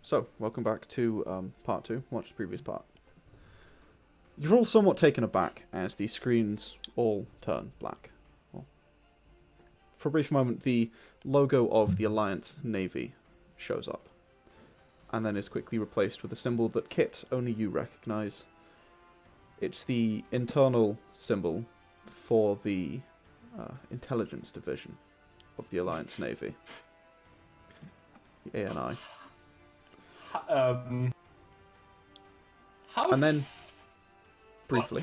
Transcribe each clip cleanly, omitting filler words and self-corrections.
So, welcome back to part 2. Watch the previous part. You're all somewhat taken aback as the screens all turn black. Well, for a brief moment, the logo of the Alliance Navy shows up, and then is quickly replaced with a symbol that, Kit, only you recognize. It's the internal symbol for the intelligence division of the Alliance Navy. The ANI. How And then, briefly,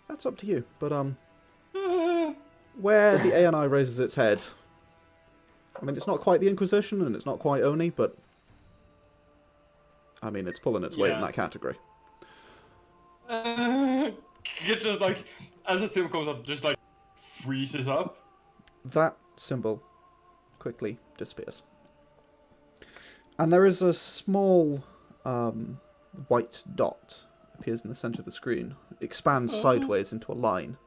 that's up to you, but where the ANI raises its head, I mean, it's not quite the Inquisition, and it's not quite Oni, but I mean, it's pulling its weight in that category. It just like, as the symbol comes up, just like freezes up. That symbol quickly disappears. And there is a small white dot appears in the center of the screen, expands sideways into a line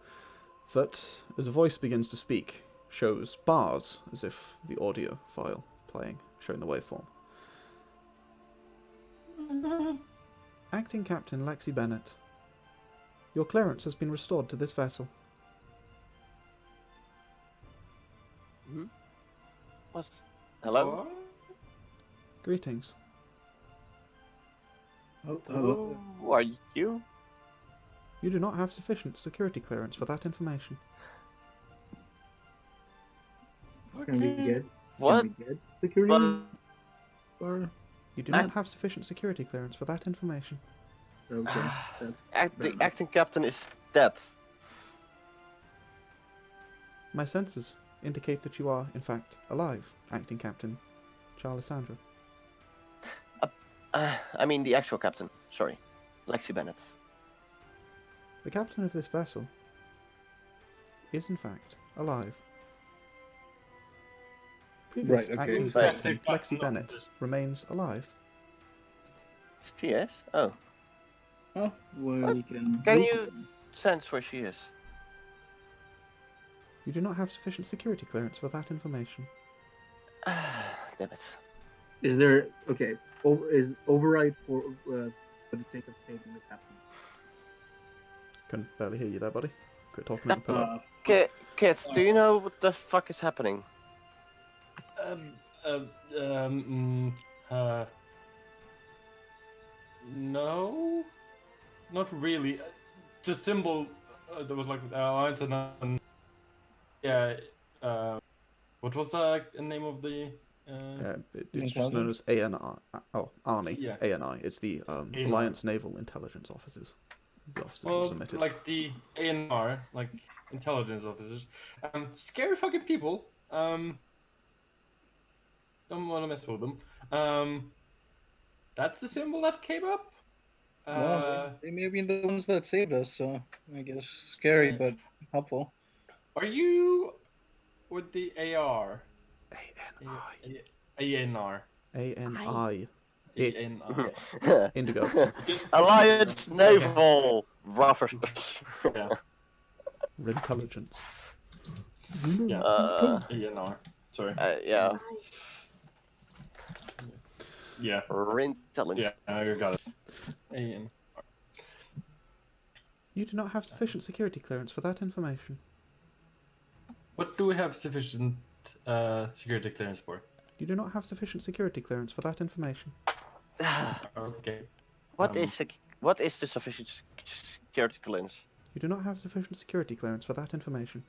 that, as a voice begins to speak, shows bars as if the audio file playing, showing the waveform. Acting Captain Lexie Bennet, your clearance has been restored to this vessel. What? Hello? Greetings. Who are you? You do not have sufficient security clearance for that information. Can we get What? Can we get security? Or You do not have sufficient security clearance for that information. okay, The acting captain is dead. My senses indicate that you are, in fact, alive, Acting Captain Charlissandra. I mean the actual captain. Sorry. Lexie Bennet. The captain of this vessel is, in fact, alive. Previous Right, okay. Acting Captain Lexie Bennet remains alive. She is? Oh. oh, well, we can. Can you sense where she is? You do not have sufficient security clearance for that information. Damn it. Is there okay? Is override for the sake of saving the captain? Can barely hear you there, buddy. Quit talking and pull up. Kit, do you know what the fuck is happening? No, not really. The symbol that was like with alliance and then, yeah. What was the name of the? It's just known as ANI. Oh, ANI. Yeah. ANI. It's the Alliance Naval Intelligence Officers. The officers Well, is omitted. like the ANR, like intelligence officers, scary fucking people. Don't want to mess with them. That's the symbol that came up. Well, they may be the ones that saved us, so I guess scary but helpful. Are you with the AR? ANI. ANR. ANI. ANR. Indigo. Alliance Naval Rougher. Yeah. Intelligence. Yeah. ANR. Sorry. Yeah. Yeah. Intelligence. Yeah, you got it. ANR. You do not have sufficient security clearance for that information. What do we have sufficient security clearance for? You do not have sufficient security clearance for that information. Okay. What is the sufficient security clearance? You do not have sufficient security clearance for that information.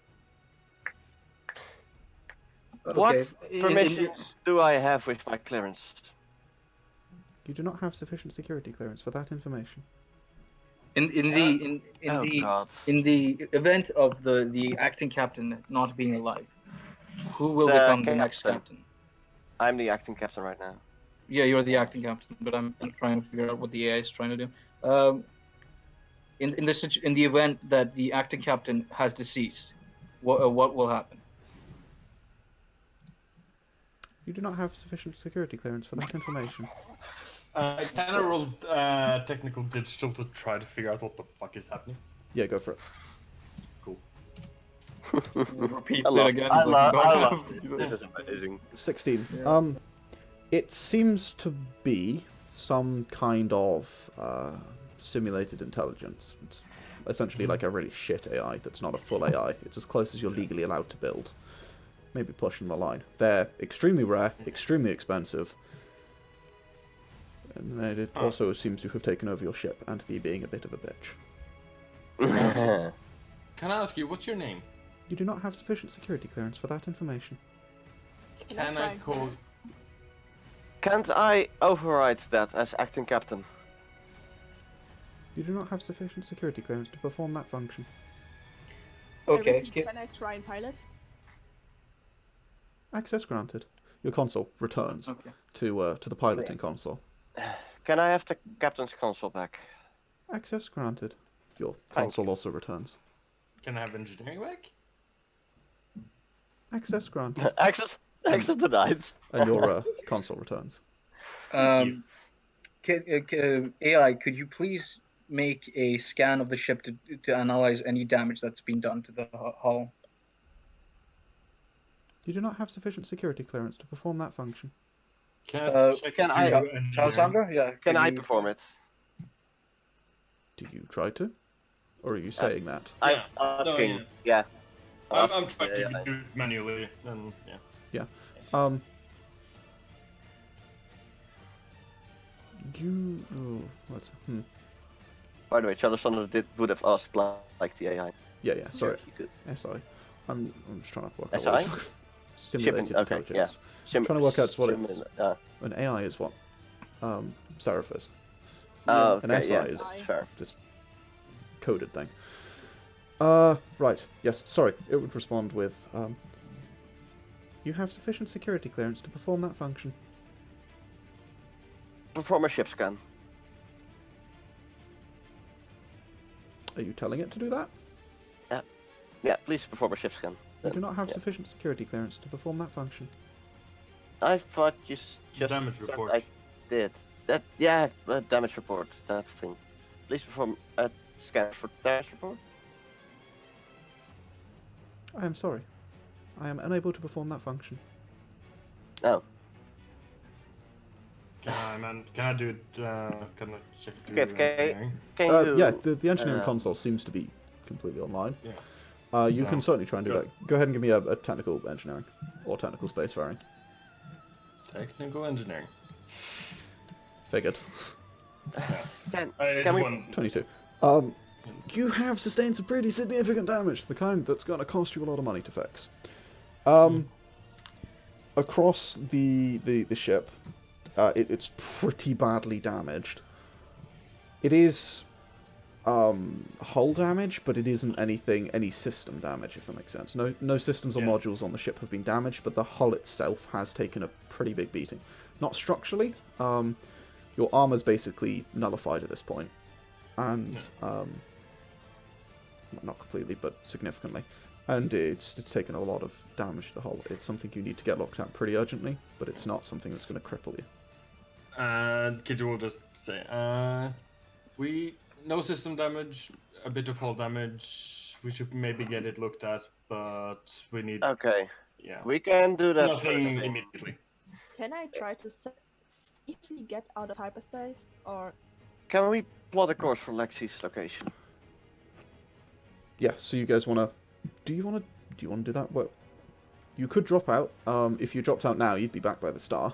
What Okay. permissions do I have with my clearance? You do not have sufficient security clearance for that information. In the God. in the event of the acting captain not being alive, who will The become the next captain. captain? I'm the acting captain right now. Yeah, you're the acting captain, but I'm trying to figure out what the AI is trying to do. In the event that the acting captain has deceased, what will happen? You do not have sufficient security clearance for that information. I kind of rolled technical digital to try to figure out what the fuck is happening. Yeah, go for it. Cool. Repeats I it again. I like, love, you I don't love have- it. This is amazing. 16. Yeah. It seems to be some kind of simulated intelligence. It's essentially like a really shit AI that's not a full AI. It's as close as you're legally allowed to build. Maybe pushing the line. They're extremely rare, extremely expensive, and it also seems to have taken over your ship and be being a bit of a bitch. Can I ask you, what's your name? You do not have sufficient security clearance for that information. Can I call... Can't I override that as acting captain? You do not have sufficient security clearance to perform that function. Okay. Can I try and pilot? Access granted. Your console returns Okay. to the piloting console. Can I have the captain's console back? Access granted. Your Thank console you. also returns. Can I have engineering back? Access granted. Access denied. And your console returns. AI, could you please make a scan of the ship to analyze any damage that's been done to the hull? You do not have sufficient security clearance to perform that function. Can I check can if I- you do engineering? Charlissandra? Yeah. Can I you- perform it? Do you try to? Or are you saying that? I'm Yeah. asking. No, yeah. I'm trying Yeah, to yeah. do it manually, and yeah. You... Oh, what's... By the way, Charlissandra would have asked like the AI. Yeah, sorry. You could. SI. I'm just trying to work out SI? what it's... Simulated Shipping, okay, intelligence. Sim- Trying to work out what it's... sim- An AI is what Seraph is. Oh, An okay, SI yeah, is fair. this coded thing. Right. Yes, sorry. It would respond with, you have sufficient security clearance to perform that function. Perform a ship scan. Are you telling it to do that? Yeah, please perform a ship scan. You do not have Yeah. sufficient security clearance to perform that function. I thought you just Damage said report. I did. That damage report. That thing. Please perform a scan for damage report. I am sorry. I am unable to perform that function. Oh, Can I do it? Can I check the Okay, okay. engineering? can you? Yeah, the engineering uh, console seems to be completely online. Yeah. You No. can certainly try and do Go. that. Go ahead and give me a technical engineering. Or technical spacefaring. Technical engineering. Figured. Can It's we? one. 22. You have sustained some pretty significant damage, the kind that's going to cost you a lot of money to fix. Across the ship, it's pretty badly damaged. It is hull damage, but it isn't any system damage, if that makes sense. No systems or Yeah. modules on the ship have been damaged, but the hull itself has taken a pretty big beating. Not structurally. Your armor's basically nullified at this point. And not completely, but significantly. And it's taken a lot of damage to the hull. It's something you need to get looked at pretty urgently, but it's not something that's going to cripple you. And Kitty will just say, no system damage, a bit of hull damage. We should maybe get it looked at, but we need, Okay, yeah, we can do that. nothing first. immediately. Can I try to safely get out of hyperspace? Or Can we plot a course for Lexie's location? Yeah, so you guys want to... Do you want to do that? Well, you could drop out. If you dropped out now, you'd be back by the star.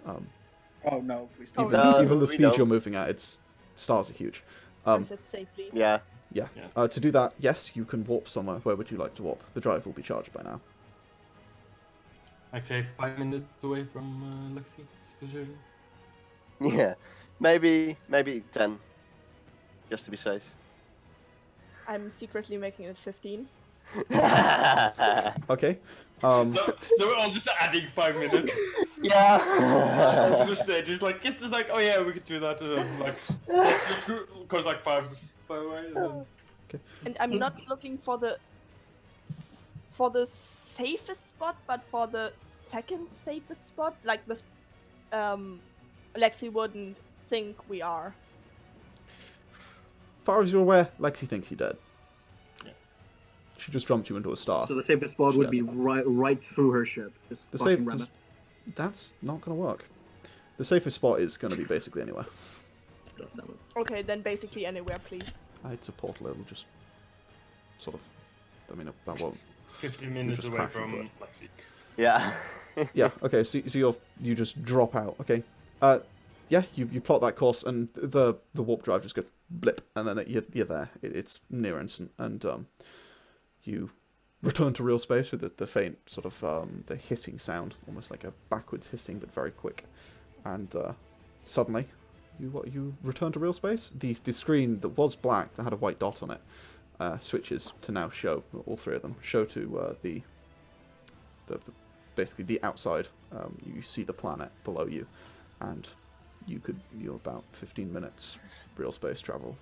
Oh no, please Oh, don't. Even, no. even the We speed don't. you're moving at, stars are huge. is it safely? Yeah. Yeah. Yeah. To do that, yes, you can warp somewhere. Where would you like to warp? The drive will be charged by now. Like say 5 minutes away from Lexie's position. Yeah. Maybe 10. Just to be safe. I'm secretly making it 15. Okay. So we're all just adding 5 minutes. I was Yeah. gonna say, just like it's like, oh yeah, we could do that. Like, cause like five away. And then... And I'm not looking for the safest spot, but for the second safest spot. Like this, Lexie wouldn't think we are. Far as you're aware, Lexie thinks you're dead. Yeah. She just jumped you into a star. So the safest spot She would be does. right through her ship. Just The fucking safe. ram it. That's not going to work. The safest spot is going to be basically anywhere. Okay, then basically anywhere, please. It's a portal. It'll just sort of. I mean, that won't. 15 minutes just away crash into from it. Lexie. Yeah. Yeah. Okay. So you just drop out. Okay. Yeah. You plot that course, and the warp drive just goes blip, and then you're there. It's near instant, and you return to real space with the faint sort of the hissing sound, almost like a backwards hissing, but very quick, and suddenly. You return to real space. The screen that was black, that had a white dot on it, switches to now show. All three of them show to the basically the outside. You see the planet below you, and you're about 15 minutes real space travel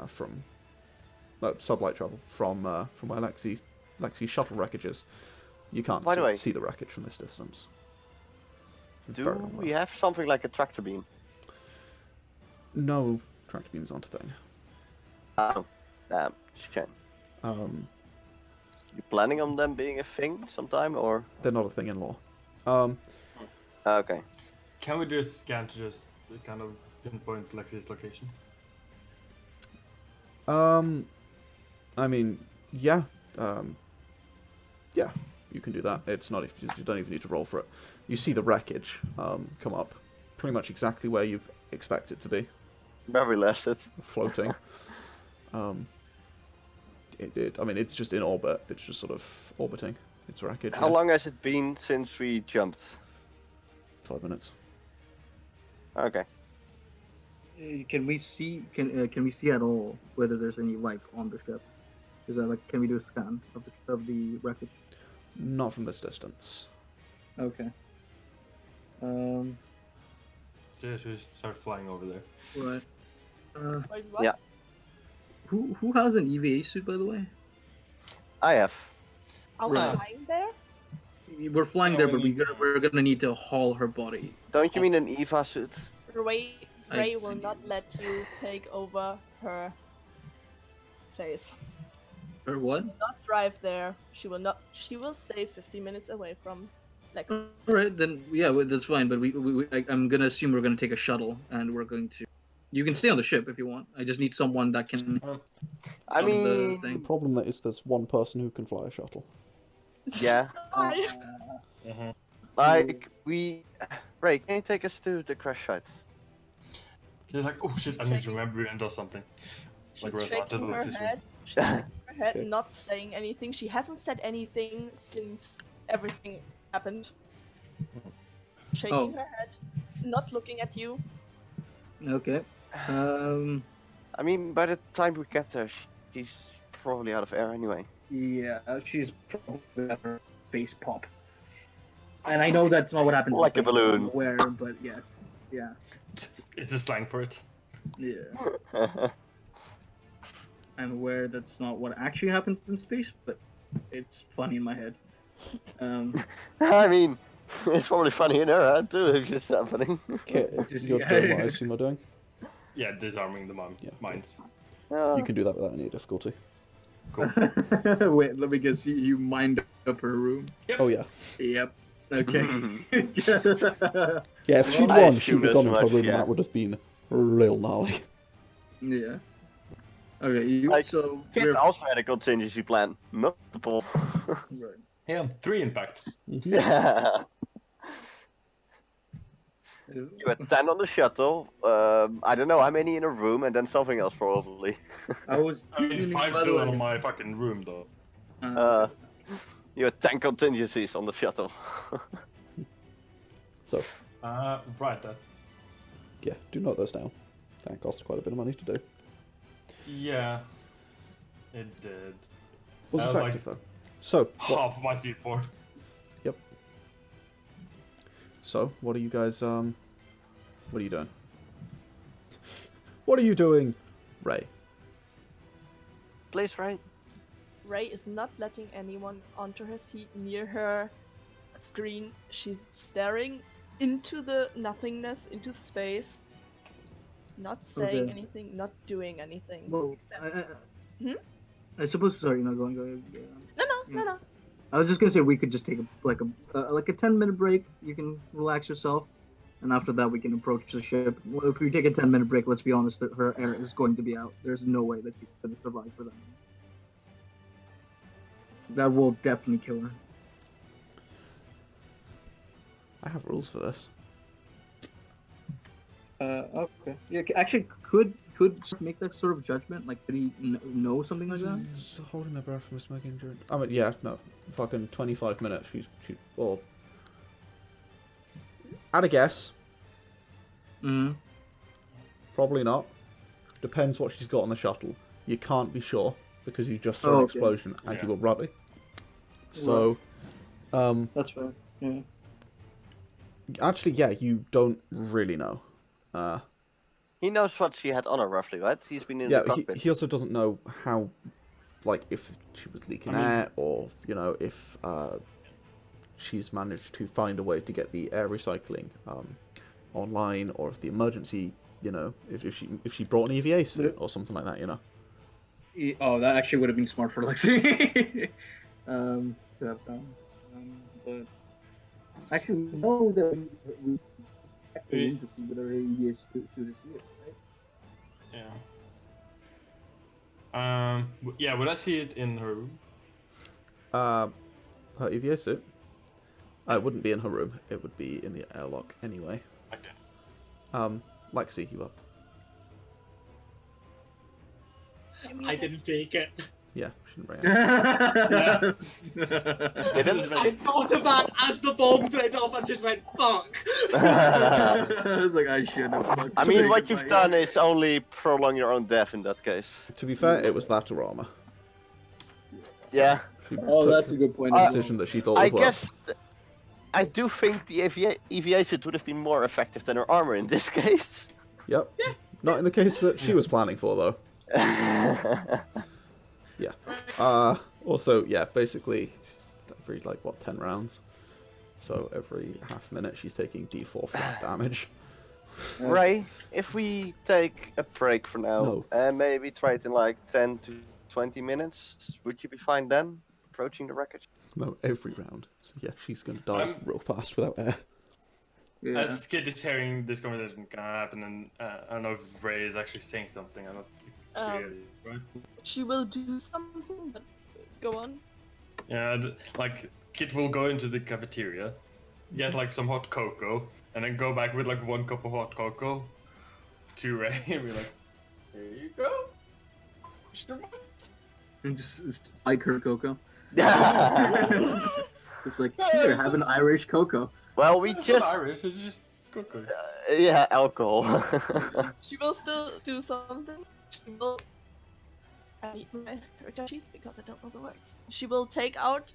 from sublight travel from where Lexie's shuttle wreckage is. You can't By the way, see the wreckage from this distance. do Very long we way. have something like a tractor beam? No tractor beams aren't a thing. Oh, damn, shame. You planning on them being a thing sometime, or? They're not a thing in law. Okay. Can we do a scan to just kind of pinpoint Lexie's location? I mean, yeah. Yeah, you can do that. It's not. You don't even need to roll for it. You see the wreckage come up, pretty much exactly where you expect it to be, Very lasted. floating. I mean, it's just in orbit. It's just sort of orbiting. It's wreckage. How long has it been since we jumped? 5 minutes. Okay. Can we see? Can we see at all whether there's any life on the ship? Is that like? Can we do a scan of the wreckage? Not from this distance. Okay. Just start flying over there. Right. Wait, what? Yeah. Who has an EVA suit, by the way? I have. Are we Right. flying there? We're flying No, there, we but need- we're gonna need to haul her body. Don't you mean an EVA suit? Ray will not let you take over her place. Or what? She will not drive there. She will not. She will stay 50 minutes away from Lexie. All right, then yeah, that's fine. But I'm gonna assume we're gonna take a shuttle, and we're going to. You can stay on the ship if you want. I just need someone that can. I on the mean, The thing. problem that is there's one person who can fly a shuttle. yeah. Hi. Like, Ray, can you take us to the crash site? He's like, oh shit, I need to remember and do something. Like She's Rose shaking her Artillery. head. She's shaking her head, Okay. not saying anything. She hasn't said anything since everything happened. Shaking Oh. her head, not looking at you. Okay. I mean, by the time we get there, she's probably out of air anyway. Yeah, she's probably at her face pop. And I know that's not what happens. in Like a space, balloon. I'm aware, but yes. Yeah. It's a slang for it. Yeah. I'm aware that's not what actually happens in space, but it's funny in my head. I mean, it's probably funny in her head too if it's happening. Okay, Just- you're yeah. doing what I assume you're doing. Yeah, disarming the Yeah. mines. You can do that without any difficulty. Cool. Wait, let me guess. You mined up her room. Oh yeah. Yep. Okay. Yeah, if she'd I won, she'd assume have gone as into her much, room, yeah. and that would have been real gnarly. Yeah. Okay. Like, So Kit we're also had a contingency plan. Multiple. right. Yeah, 3 in fact. Yeah. You had 10 on the shuttle. I don't know how many in a room, and then something else probably. I was. I mean, feeling, 5 by the still way- on my fucking room though. You had 10 contingencies on the shuttle. So, Right, that's... yeah, do note those down. That costs quite a bit of money to do. Yeah. It did. Was That was effective though. So, what, Half of my C4. so what are you guys? What are you doing? What are you doing, Ray? Please, right? Ray is not letting anyone onto her seat near her screen. She's staring into the nothingness, into space. Not saying Okay. anything, not doing anything. Well, Hmm? I suppose. Sorry, no, go on. Yeah. No. I was just gonna say we could just take a 10-minute break. You can relax yourself, and after that we can approach the ship. Well, if we take a 10-minute break, let's be honest, her air is going to be out. There's no way that she's gonna survive for that. That will definitely kill her. I have rules for this. Okay. Yeah, actually, could make that sort of judgment. Like, could he know something like that? She's holding her breath from a smoke injury. I mean, yeah, no, fucking 25 minutes. She well, at a guess, probably not. Depends what she's got on the shuttle. You can't be sure because you just saw an explosion and you were running. So, that's fair. Yeah. Actually, yeah, you don't really know. He knows what she had on her, roughly, right? He's been in the Yeah, cockpit. he also doesn't know how, like, if she was leaking air or, you know, if she's managed to find a way to get the air recycling online, or if the emergency, you know, if she brought an EVA suit or something like that, you know. Oh, that actually would have been smart for Lexie. To have done. But actually, we know that we need to see whether EVA suit is here, right? Yeah. Yeah, would I see it in her room? Her EVA suit? It wouldn't be in her room. It would be in the airlock anyway. Okay. Lexie, you up? I didn't take it. Yeah, shouldn't bring it. I thought of that as the bombs went off. I just went, fuck. I was like, I should have. I mean, what you've done is only prolong your own death in that case. To be fair, it was that or armor. Yeah. She Oh, took that's a good point. a decision that she thought I would work. guess I do think the EVA suit would have been more effective than her armor in this case. Yep. Not in the case that she was planning for, though. Yeah. Also, yeah, basically, every, like, what, 10 rounds? So every half minute she's taking D4 flat damage. Ray, if we take a break for now, No. and maybe try it in like 10 to 20 minutes, would you be fine then? Approaching the wreckage? No, every round. So yeah, she's gonna die I'm- real fast without air. Yeah. As Kid is hearing this conversation gonna happen, and I don't know if Ray is actually saying something. I'm not clearly, right? She will do something, but go on. Yeah, like Kid will go into the cafeteria, get like some hot cocoa, and then go back with like 1 cup of hot cocoa to Ray and be like, "Here you go." And just like her cocoa. well, It's like, here, have an Irish cocoa. we It's just... not Irish, it's just cocoa. yeah, alcohol. She will still do something. She will. I need my character sheet because I don't know the words. She will take out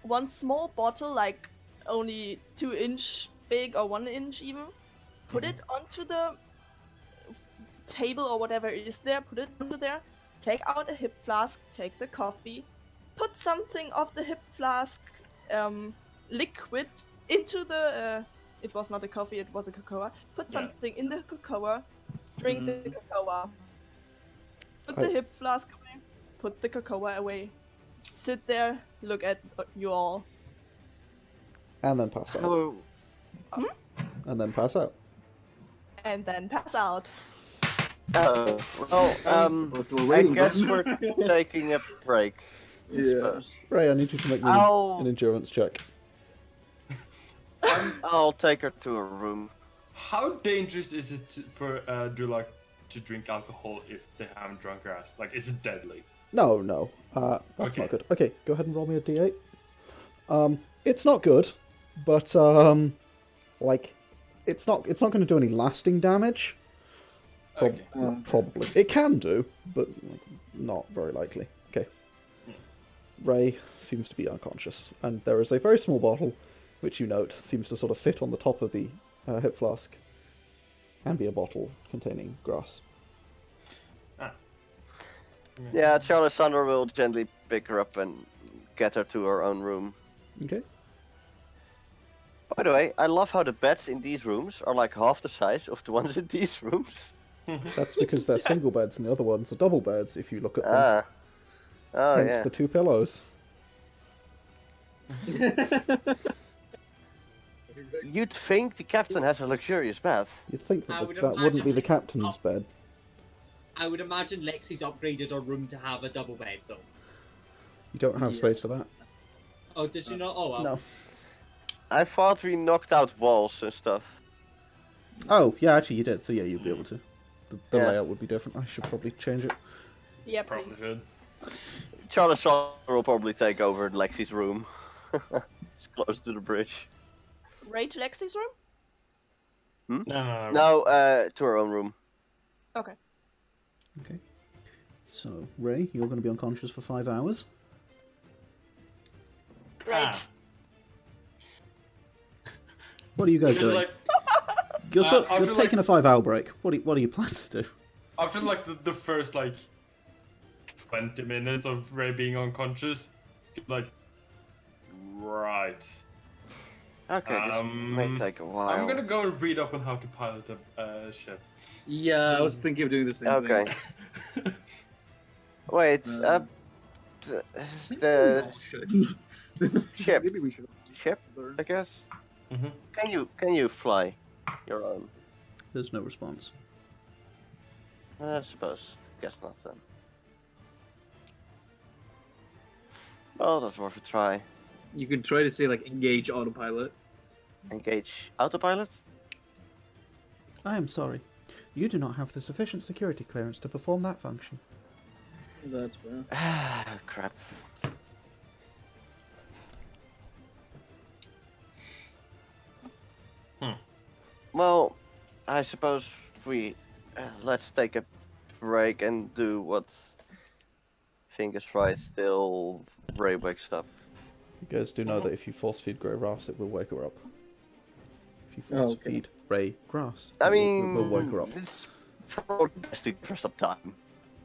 one small bottle, like only 2-inch big or 1 inch even, put it onto the table or whatever is there, put it onto there, take out a hip flask, take the coffee, put something of the hip flask liquid into the it was not a coffee, it was a cocoa. Put something in the cocoa, drink the cocoa. Put the hip flask away, put the cocoa away. Sit there, look at you all. And then pass out. Oh, And then pass out. And then pass out. well, I guess we're taking a break. I suppose. Ray, I need you to make me an endurance check. I'll take her to her room. How dangerous is it for Dulak to drink alcohol if they haven't drunk grass? Like, is it deadly? No. That's Okay. not good. Okay, go ahead and roll me a d8. It's not good, but like, it's not going to do any lasting damage. Okay. Probably. It can do, but not very likely. Okay. Ray seems to be unconscious, and there is a very small bottle, which you note seems to sort of fit on the top of the hip flask, and be a bottle containing grass. Yeah, Charlissandra will gently pick her up and get her to her own room. Okay. By the way, I love how the beds in these rooms are like half the size of the ones in these rooms. That's because they're single beds, and the other ones are double beds, if you look at them. Ah, Oh Hence yeah. the 2 pillows. You'd think the captain has a luxurious bath. You'd think I that would that wouldn't be the imagine- captain's bed. I would imagine Lexie's upgraded her room to have a double bed, though. You don't have Yeah. space for that. Oh, did you not? Oh, well. No. I thought we knocked out walls and stuff. Oh, yeah, actually you did, so yeah, you'd be able to. The Yeah. layout would be different. I should probably change it. Yeah, Probably please. should. Charlissandra will probably take over Lexie's room. It's close to the bridge. Rage Lexie's room? No. No, to her own room. Okay. Okay. So, Ray, you're going to be unconscious for 5 hours. Great. Ah. What are you guys Just doing? like You're, after, you're taking a 5-hour break. What do you plan to do? after like the first like 20 minutes of Ray being unconscious, like right. Okay, this may take a while. I'm gonna go and read up on how to pilot a ship. Yeah, I was thinking of doing the same Okay. thing. Wait, Um, the should. ship, Maybe we should. ship, learn. I guess. Mhm. Can you fly your own? There's no response. I suppose. Guess not then. Well, that's worth a try. You could try to say like engage autopilot. Engage autopilot? I am sorry. You do not have the sufficient security clearance to perform that function. That's fair. Ah, crap. Well, I suppose we let's take a break and do what fingers right till Ray wakes up. You guys do know that if you force feed Grey Grass, it will wake her up. If you force okay. feed Ray Grass, I it mean, will wake her up. it's probably best to for some time.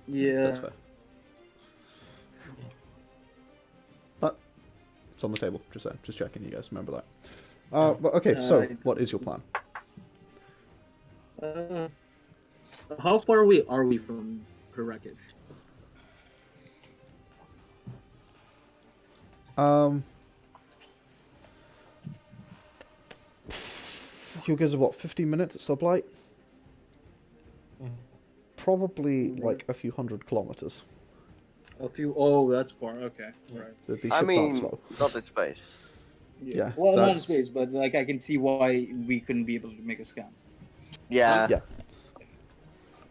Yeah. That's fair. But it's on the table. Just saying. Just checking. You guys remember that. But okay. So, what is your plan? How far away are we from her wreckage? You guys have what? 15 minutes at sublight. Probably like a few hundred kilometers. A few. Oh, that's far. Okay. Right. These ships I aren't mean, slow. not in space. Yeah, Well, not in that's- space, but like I can see why we couldn't be able to make a scan. Yeah. Yeah.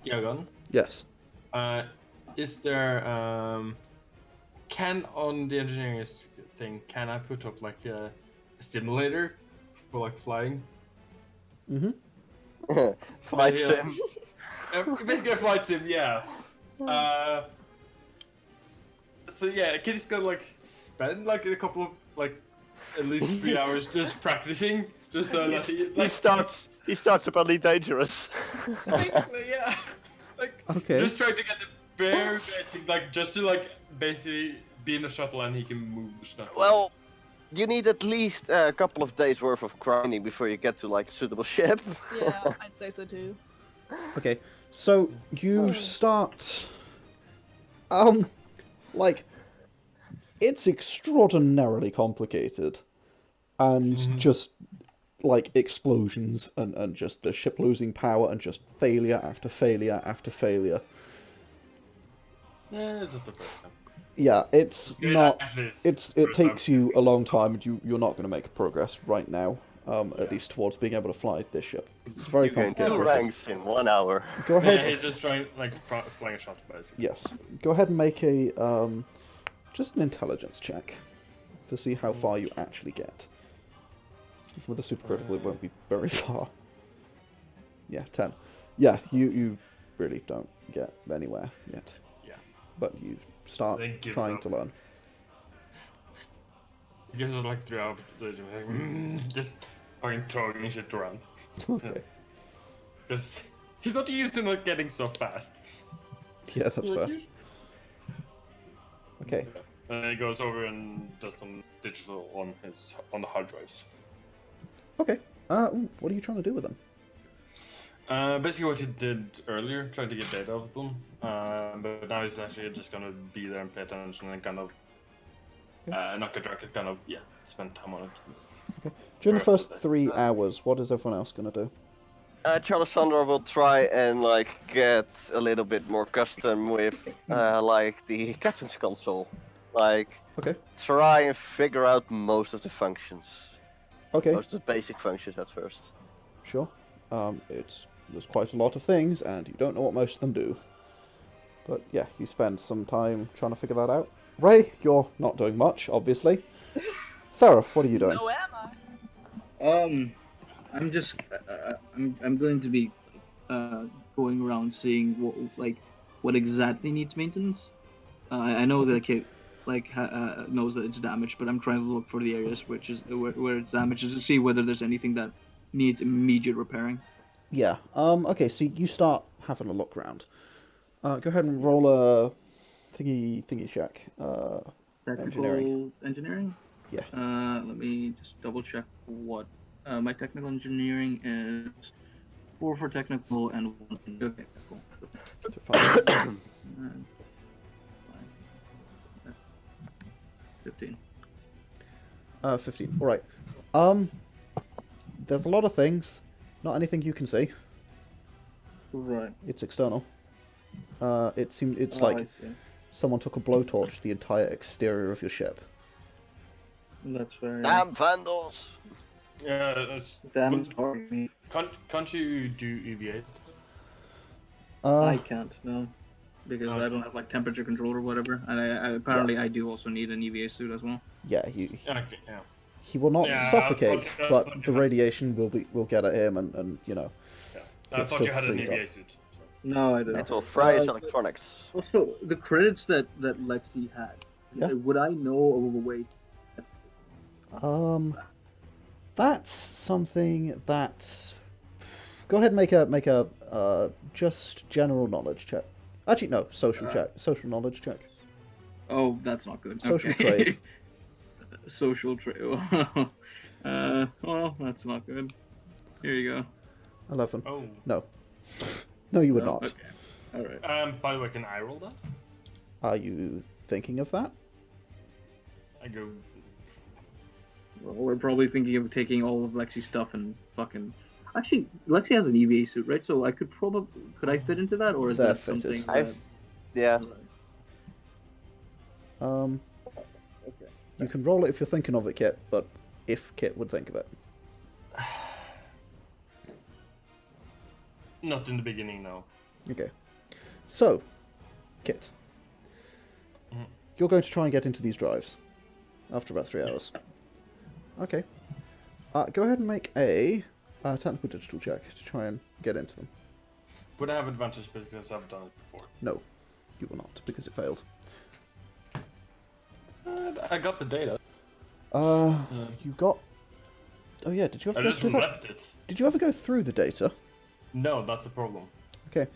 Yargon, Yes. is there can on the engineering thing can I put up like a simulator for like flying? Mm-hmm. Flight Yeah. sim. Basically a flight sim, yeah. So yeah, kid is gonna like spend like a couple of like at least 3 hours just practicing, just so that he like He starts apparently dangerous. basically, yeah, like Okay. just trying to get the very basic, like just to like basically be in the shuttle and he can move the shuttle. Well, you need at least a couple of days worth of grinding before you get to like a suitable ship. Yeah, I'd say so too. Okay. So you start. Like, it's extraordinarily complicated, and just like explosions and just the ship losing power and just failure after failure after failure. Yeah, it's not the first time. Yeah, it's Yeah, not. actually, It first takes time. you a long time, and you're not going to make progress right now. At least towards being able to fly this ship. 'Cause it's a very You gain complicated 2 process. ranks in 1 hour. Go Yeah, ahead. he's just trying like flying a shuttle basically. Yes. Go ahead and make a just an intelligence check to see how far you actually get. With a supercritical, it won't be very far. Yeah, 10. Yeah, you really don't get anywhere yet. Yeah. But you start Then gives trying up. to learn. He gives us like 3 hours to like, just fucking throwing shit around. Okay. Because he's not used to not getting so fast. Yeah, that's fair. Okay. And then he goes over and does some digital on the hard drives. Okay. What are you trying to do with them? Basically what he did earlier, tried to get data of them, but now he's actually just gonna be there and pay attention and kind of not get drunk, kind of spend time on it. During the first 3 hours, what is everyone else gonna do? Charlissandra will try and like get a little bit more custom with like the captain's console. Like Okay. try and figure out most of the functions. Okay. Most of the basic functions at first. Sure. There's quite a lot of things, and you don't know what most of them do. But yeah, you spend some time trying to figure that out. Ray, you're not doing much, obviously. Seraph, what are you doing? No, am I? I'm just I'm going to be going around seeing what exactly needs maintenance. I know that it knows that it's damaged, but I'm trying to look for the areas where it's damaged to see whether there's anything that needs immediate repairing. Yeah. Okay, so you start having a look around. Go ahead and roll a thingy check. Engineering? Yeah. Let me just double check what my technical engineering is. 4 for technical and 1. Okay, cool. So 5. 15. 15. All right. There's a lot of things. Not anything you can see. Right. It's external. It's I like see. someone took a blowtorch to the entire exterior of your ship. That's fair. Damn vandals! Yeah, that's... Damn target. Can't you do EVA? I can't, no. Because I don't have like temperature control or whatever. And I do also need an EVA suit as well. Yeah, Okay, yeah. he will not Yeah, suffocate, I but thought the you had- radiation will get at him, and you know. I He'll thought you still had an freeze EVA up. suit. So. No, I don't. It will fry his electronics. Also, the credits that Lexie had, Yeah. would I know of a way? That's something that. Go ahead and make a just general knowledge check. Actually, no, social check, social knowledge check. Oh, that's not good. Social Okay. trade. Social trade. Well, that's not good. Here you go. 11. Oh. No. No, you would No? not. Okay. All right. By the way, can I roll that? Are you thinking of that? I go. Well, we're probably thinking of taking all of Lexie's stuff and fucking. Actually, Lexie has an EVA suit, right? So I could I fit into that, or is They're that fitted. something? Yeah. Okay. Okay. You can roll it if you're thinking of it, Kit, but if Kit would think of it. Not in the beginning, no. Okay. So, Kit. Mhm. You're going to try and get into these drives after about 3 hours. Okay. Go ahead and make a technical digital check to try and get into them. Would I have advantage because I've done it before? No, you will not, because it failed. I got the data. You got... Oh yeah, did you ever I go just through that? left it. Did you ever go through the data? No, that's the problem. Okay.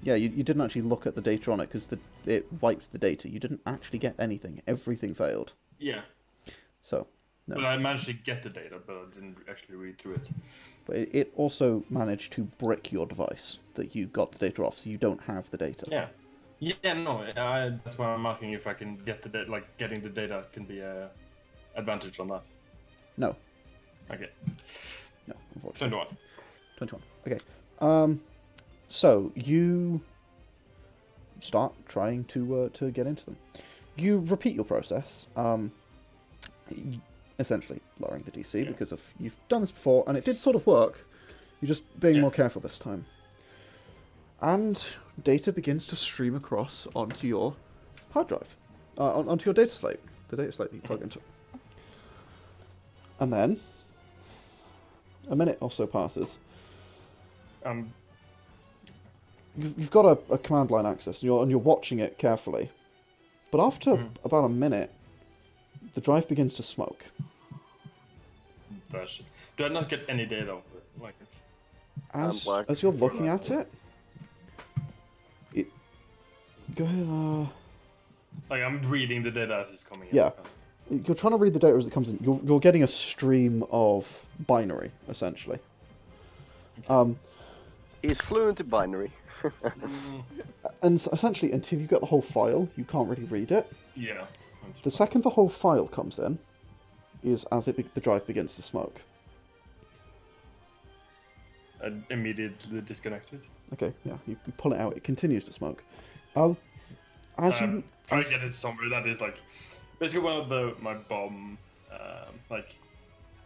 Yeah, you didn't actually look at the data on it because it wiped the data. You didn't actually get anything. Everything failed. Yeah. So, no. But I managed to get the data, but I didn't actually read through it. But it also managed to brick your device that you got the data off, so you don't have the data. Yeah. Yeah, no, that's why I'm asking if I can get the data, like getting the data can be a advantage on that. No. Okay. No, unfortunately. 21. 21. Okay. So you start trying to get into them. You repeat your process, essentially lowering the DC because of you've done this before and it did sort of work. You're just being more careful this time. And data begins to stream across onto your hard drive, onto your data slate, the data slate that you plug into. And then a minute or so passes. You've got a command line access, and you're watching it carefully. But after about a minute, the drive begins to smoke. Do I not get any data? Like, As you're looking at it, go ahead. like I'm reading the data as it's coming in. Yeah. You're trying to read the data as it comes in. You're getting a stream of binary, essentially. He's fluent in binary. And essentially, until you get the whole file, you can't really read it. Yeah. The second the whole file comes in, is as the drive begins to smoke. Immediately disconnected. Okay, yeah, you pull it out, it continues to smoke. As you... Try to get it somewhere that is like basically one of my bomb like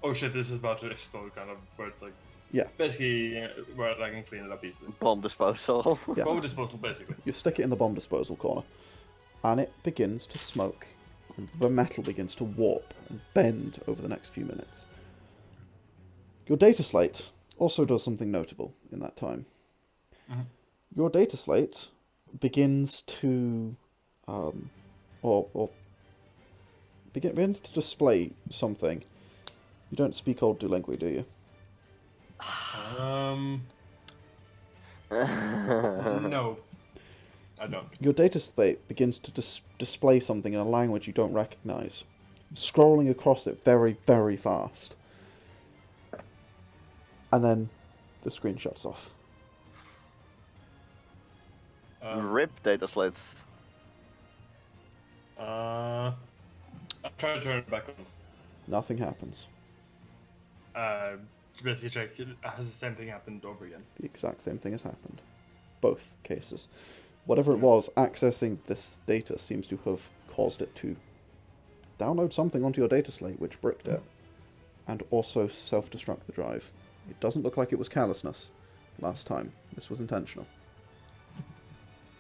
oh shit this is about to explode kind of where it's like Yeah. basically where I can clean it up easily. Bomb disposal. Yeah. Bomb disposal basically. You stick it in the bomb disposal corner, and it begins to smoke, and the metal begins to warp and bend over the next few minutes. Your data slate also does something notable in that time. Mhm. Your data slate begins to, begins to display something. You don't speak Old Dulingue, do you? No. I don't. Your data slate begins to display something in a language you don't recognize, scrolling across it very, very fast. And then the screen shuts off. Rip data slates. I'll try to turn it back on. Nothing happens. Basically check has the same thing happened over again. The exact same thing has happened. Both cases. Whatever it was, accessing this data seems to have caused it to download something onto your data slate, which bricked it, and also self-destruct the drive. It doesn't look like it was carelessness last time. This was intentional.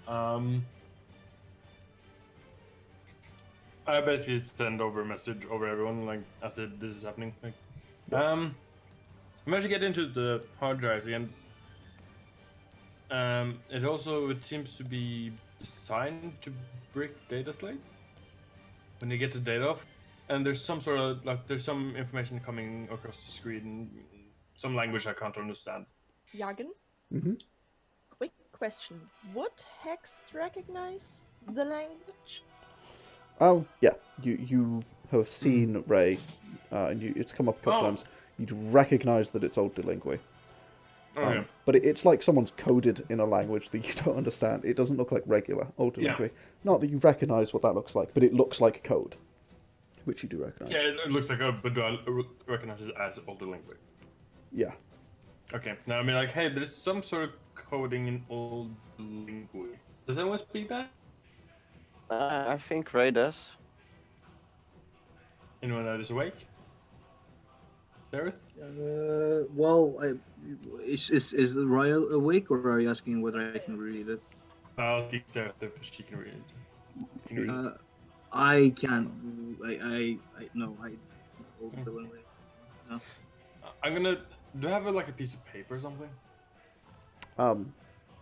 I basically send over a message over everyone, like, as if this is happening. Like, I'm actually get into the hard drives again. It seems to be designed to brick data slate when you get the data off, and there's some sort of there's some information coming across the screen, some language I can't understand. Yargon? Mm-hmm. Quick question. Would Hex recognize the language? Oh, yeah. You have seen Ray, and it's come up a couple times. You'd recognise that it's Old Dulingue. Yeah. But it's like someone's coded in a language that you don't understand. It doesn't look like regular Old Dulingue. Yeah. Not that you recognise what that looks like, but it looks like code, which you do recognise. Yeah, it looks like but do I recognize it as Old Dulingue? Yeah. Okay. Now I mean, like, hey, there's some sort of coding in Old Dulingue. Does anyone speak that? I think Ray does. Anyone that is awake? Seraph? Is Royal awake, or are you asking whether I can read it? I'll speak Seraph if she can read it. Can you read it? I can't. No. I'm gonna. Do I have like a piece of paper or something?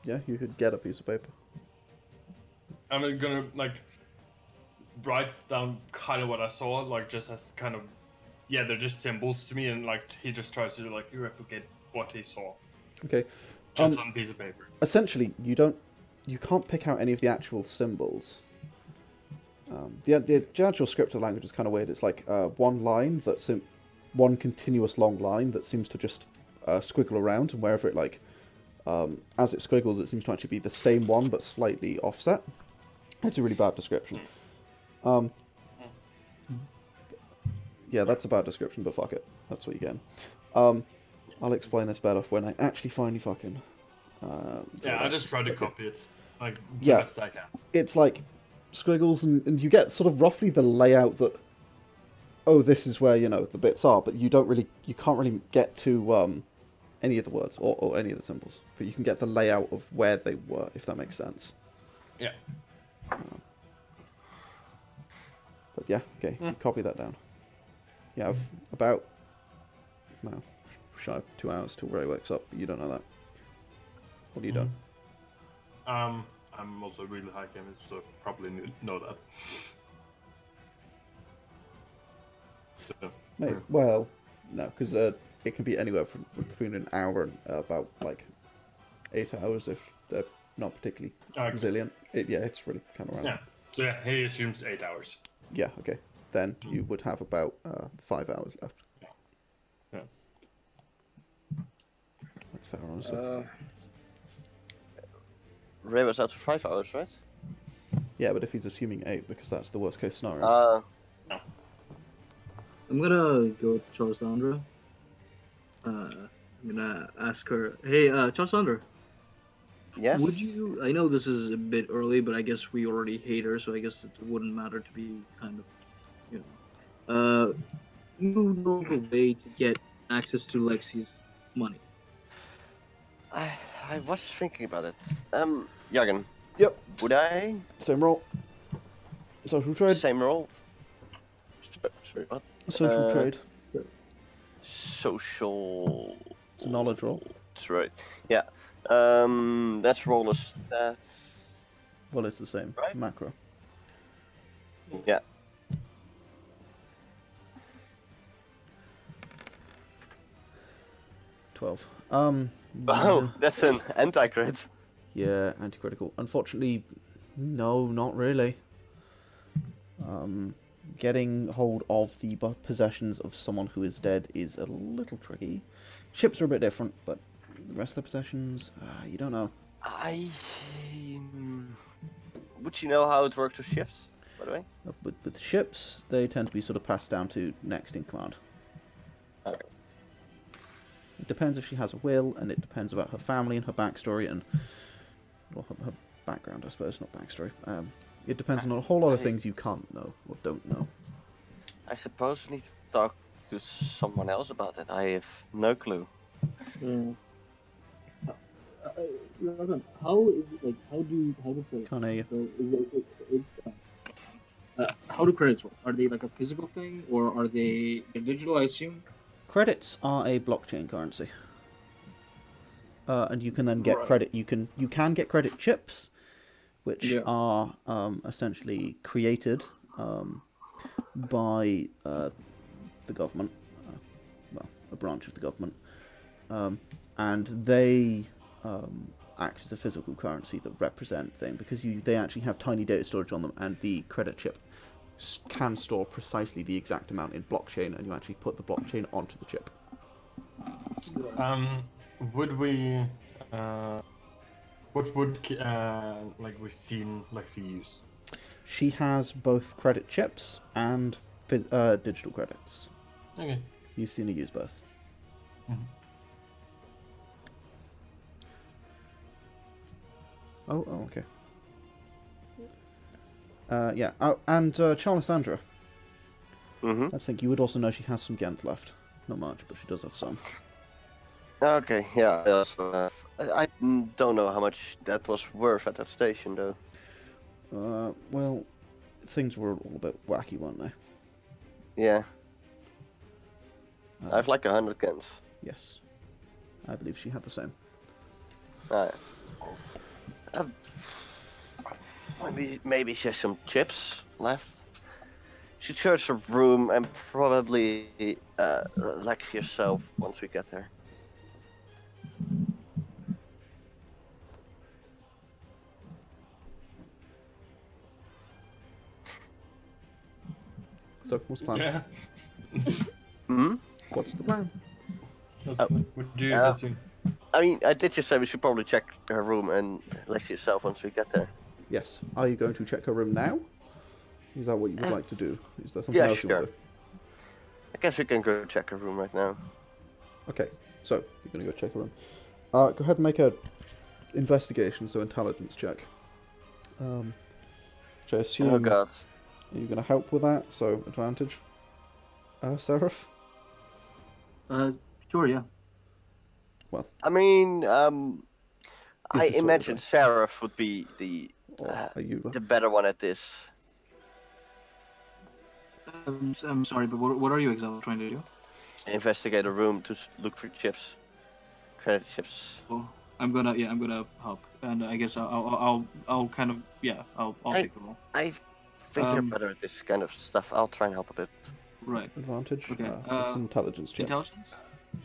Yeah, you could get a piece of paper. I'm gonna like write down kind of what I saw, like just as kind of, yeah, they're just symbols to me, and like he just tries to like replicate what he saw, Okay. just on a piece of paper. Essentially, you can't pick out any of the actual symbols. The actual script of the language is kind of weird. It's like one line that's one continuous long line that seems to just squiggle around, and wherever it as it squiggles, it seems to actually be the same one but slightly offset. It's a really bad description. Yeah, that's a bad description, but fuck it. That's what you get. I'll explain this better when I actually finally fucking... Yeah, I just tried to copy it, like Yeah. the best I can. It's like squiggles, and you get sort of roughly the layout that, oh, this is where, the bits are, but you can't really get to any of the words or any of the symbols, but you can get the layout of where they were, if that makes sense. Yeah. But yeah, okay, you copy that down. You have about, shy of 2 hours till Ray wakes up, but you don't know that. What have you done? I'm also really high gaming, so probably know that. So, Mate, well, no, because it can be anywhere from between an hour and about 8 hours if they're not particularly resilient. It's really kind of around. yeah. So yeah, he assumes 8 hours. Yeah, okay. Then you would have about 5 hours left. Yeah. That's fair, honestly. Rivot's out for 5 hours, right? Yeah, but if he's assuming 8, because that's the worst case scenario. I'm gonna go to Charlissandra. I'm gonna ask her, hey, Charlissandra, Yes? would you, I know this is a bit early, but I guess we already hate her, so I guess it wouldn't matter to be kind of, you know the way to get access to Lexie's money. I was thinking about it. Yargon. Yep. Would I? Same roll. Social trade. Same role? Sorry, what? Social trade. Social... It's a knowledge roll. Trade. Yeah. Let's roll a stats. Well, it's the same. Right. Macro. Yeah. $12. Oh, that's an anti-crit. Yeah, anti-critical. Unfortunately, no, not really. Getting hold of the possessions of someone who is dead is a little tricky. Ships are a bit different, but the rest of the possessions, you don't know. Would you know how it works with shifts, by the way? With ships, they tend to be sort of passed down to next in command. Okay. It depends if she has a will, and it depends about her family and her backstory, and well, her background, I suppose, not backstory. It depends on a whole lot of things you can't know or don't know. I suppose I need to talk to someone else about it. I have no clue. How is it, like, how do credits? Can't hear you. So how do credits work? Are they like a physical thing, or are they digital? I assume. Credits are a blockchain currency, and you can then get credit. You can get credit chips, which are essentially created by the government, well, a branch of the government, and they act as a physical currency that represent things, because they actually have tiny data storage on them, and the credit chip can store precisely the exact amount in blockchain, and you actually put the blockchain onto the chip. Would we what would like we've seen Lexie use? She has both credit chips and digital credits. Okay. You've seen her use both. Mm-hmm. Oh, okay. Yeah. Oh, and Charlissandra. Mm-hmm. I think you would also know she has some Gent left. Not much, but she does have some. Okay, yeah. I also have. I don't know how much that was worth at that station, though. Well, things were all a bit wacky, weren't they? Yeah. I have like 100 guns. Yes. I believe she had the same. Maybe she has some chips left. She search her room and probably Lexie herself once we get there. So, what's the plan? Yeah. Hmm? What's the plan? Would you that's I mean, I did just say we should probably check her room and Lexie herself once we get there. Yes. Are you going to check her room now? Is that what you would like to do? Is there something else you want to do? I guess we can go check her room right now. Okay, so you're going to go check her room. Go ahead and make a investigation, so intelligence check. Which I assume... Oh god. Are you going to help with that? So, advantage. Seraph? Sure, yeah. Well... I mean, I this imagine Seraph would be the better one at this. I'm sorry, but what are you exactly trying to do? Investigate a room to look for chips, credit chips. Well, I'm gonna help, and I guess I'll kind of I'll take the role. I think you're better at this kind of stuff. I'll try and help a bit. Right. Advantage? Okay. It's an intelligence check. Intelligence?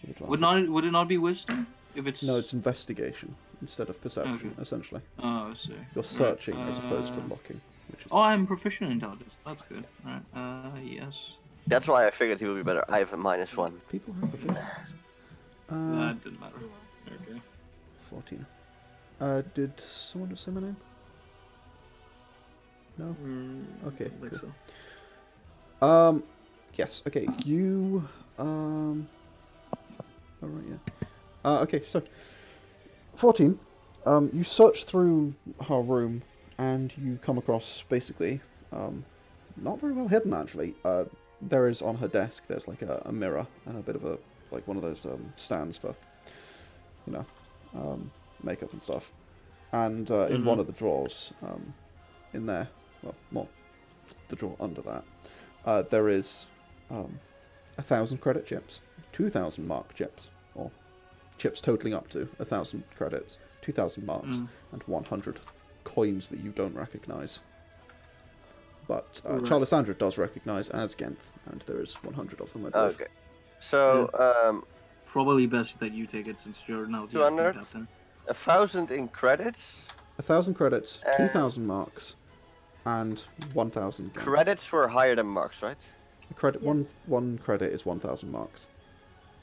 Advantage. Would it not be wisdom if it's? No, it's investigation instead of perception, essentially. Oh, I see. You're searching as opposed to looking, which is... Oh, I'm proficient in intelligence. That's good. Alright. Yes. That's why I figured he would be better. I have a -1. People have proficiencies. That didn't matter. Okay. 14. Did someone just say my name? No? Okay, I think cool. so. Yes, okay, you, alright, yeah. Okay, so, 14, you search through her room, and you come across, basically, not very well hidden, actually. There is on her desk, there's like a mirror, and a bit of a, like one of those, stands for, you know, makeup and stuff. And, in one of the drawers, in there, well, not the drawer under that, there is 1,000 credit chips, 2,000 mark chips, or chips totaling up to 1,000 credits, 2,000 marks, and 100 coins that you don't recognize. But Charlissandra does recognize as Genth, and there is 100 of them, I believe. Okay. So, Probably best that you take it since you're now the 200? acting captain. 1,000 in credits. 1,000 credits, 2,000 marks, and 1,000 Genth. Credits were higher than marks, right? Credit Yes. one credit is 1,000 marks.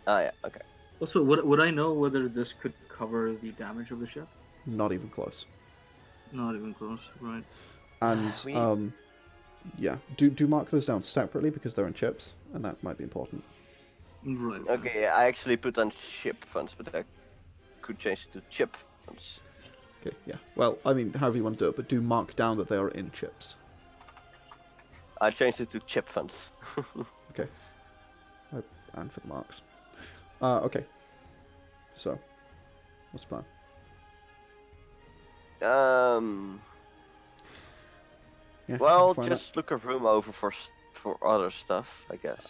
Ah, yeah. Okay. Also, would I know whether this could cover the damage of the ship? Not even close. Not even close, right? And We- yeah, do mark those down separately because they're in chips, and that might be important. Right. Okay, I actually put on ship funds, but I could change it to chip funds. Okay, yeah. Well, I mean, however you want to do it, but do mark down that they are in chips. I changed it to chip funds. Okay. And for the marks. Okay. So, what's the plan? Yeah, Well, you find just look a room over for other stuff, I guess.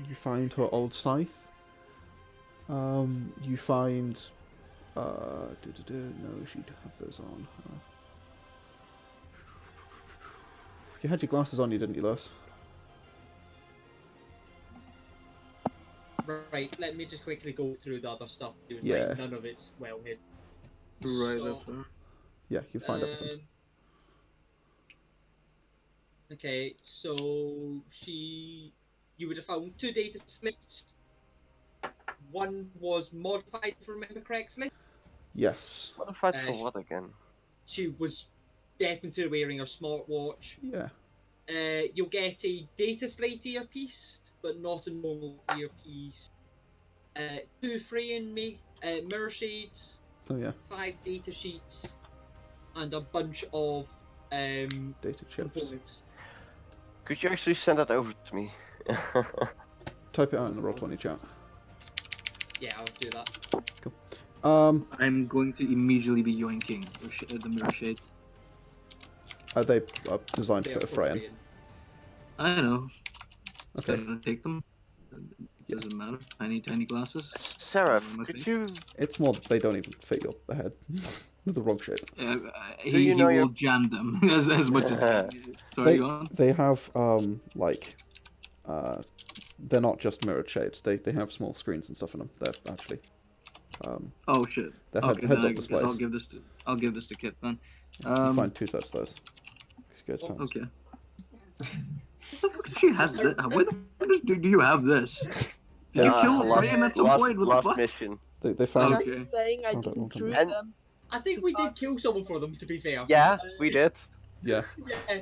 you find her old scythe. You find. No, she'd have those on. You had your glasses on, you didn't you, Lewis? Right, let me just quickly go through the other stuff. Dude. Yeah. Like, none of it's well hidden. Right, So, that's fair. Yeah, you find everything. Okay, so you would have found 2 data slates. One was modified, if I remember correctly. Yes. Modified for what again? She was definitely wearing her smartwatch. Yeah. You'll get a data slate earpiece, but not a normal earpiece. 2 frame mirror shades, Oh yeah. 5 data sheets, and a bunch of Data chips. components. Could you actually send that over to me? Type it out in the Roll20 chat. Yeah, I'll do that. I'm going to immediately be yoinking the mirror shade. They are designed They're for for Freyan. frame. I know. Okay. Gonna take them. Doesn't matter. Tiny glasses. Seraph, My could face. you... It's more that they don't even fit your head. They're the wrong shape. He you know will your- jam them as much as. Sorry, go on. They have they're not just mirrored shades. They have small screens and stuff in them. They're actually Oh shit. they're Okay, heads then up I guess displays. I'll give this to Kit then. You find 2 sets of those. 'Cause you guys found. Okay. What the fuck? She has this. Where the fuck do you have this? Did you kill Freyan at some point? What the last fuck? mission. They found. Okay. Just saying I Found out didn't long drew time. them. I think we did kill someone for them, to be fair. Yeah, we did. Yeah. Yeah.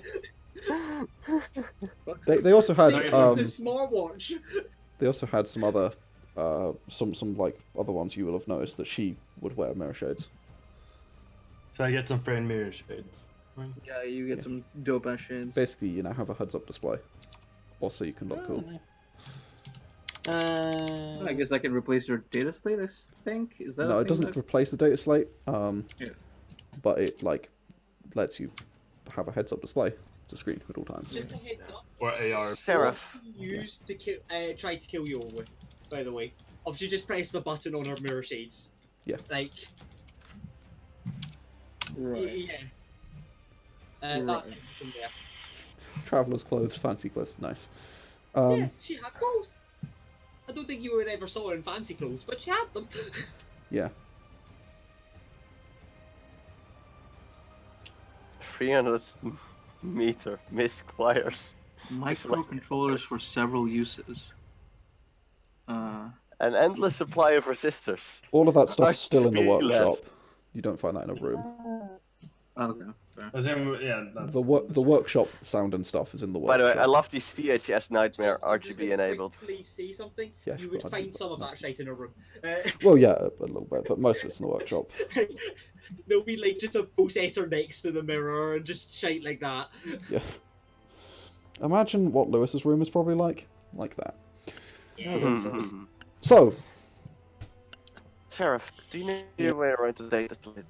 They also had The smartwatch. they also had some other some like other ones you will have noticed that she would wear mirror shades. So I get some frame mirror shades. Right? Yeah, you get some dope ass shades. Basically, you now have a heads up display. Also, you can look cool. I guess I can replace your data slate. I think is that. No, a it thing doesn't that- replace the data slate. Yeah. But it like lets you have a heads up display. It's a screen at all times. Just a heads up. Or AR. Seraph. What you used to kill, tried to kill you all with, by the way. Obviously, just press the button on her mirror shades. Yeah. Like, Right. yeah. Right. That's it from there. Traveler's clothes, fancy clothes, nice. Yeah, she had both. I don't think you would ever saw her in fancy clothes, but she had them. Yeah. 300-meter misfires. Microcontrollers for several uses. An endless supply of resistors. All of that stuff's still in the Like, workshop. You don't find that in a room. Okay, fair. As in, yeah, that's, The workshop sound and stuff is in the By workshop. the way, I love these VHS Nightmare I'm just RGB gonna enabled. quickly say something. Yeah, You sure, would I'd find do some of that. that shite in a room. Well, yeah, a little bit, but most of it's in the workshop. There'll be like just a processor next to the mirror and just shite like that. Yeah. Imagine what Lewis's room is probably like that. Yeah. So, Seraph, do you know your way around the data split?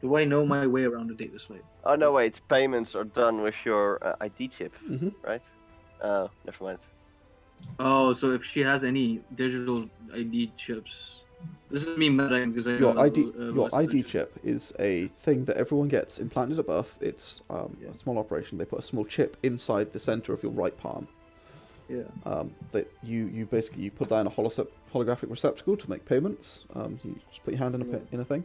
Do I know my way around the data slate? Oh no, wait. Payments are done with your ID chip, Mhm. right? Oh, never mind. Oh, so if she has any digital ID chips, this is me meta because I your know your Lewis's ID chip is a thing that everyone gets implanted at birth. It's Yeah. a small operation. They put a small chip inside the center of your right palm. Yeah. That you basically you put that in a holographic receptacle to make payments. You just put your hand in a thing,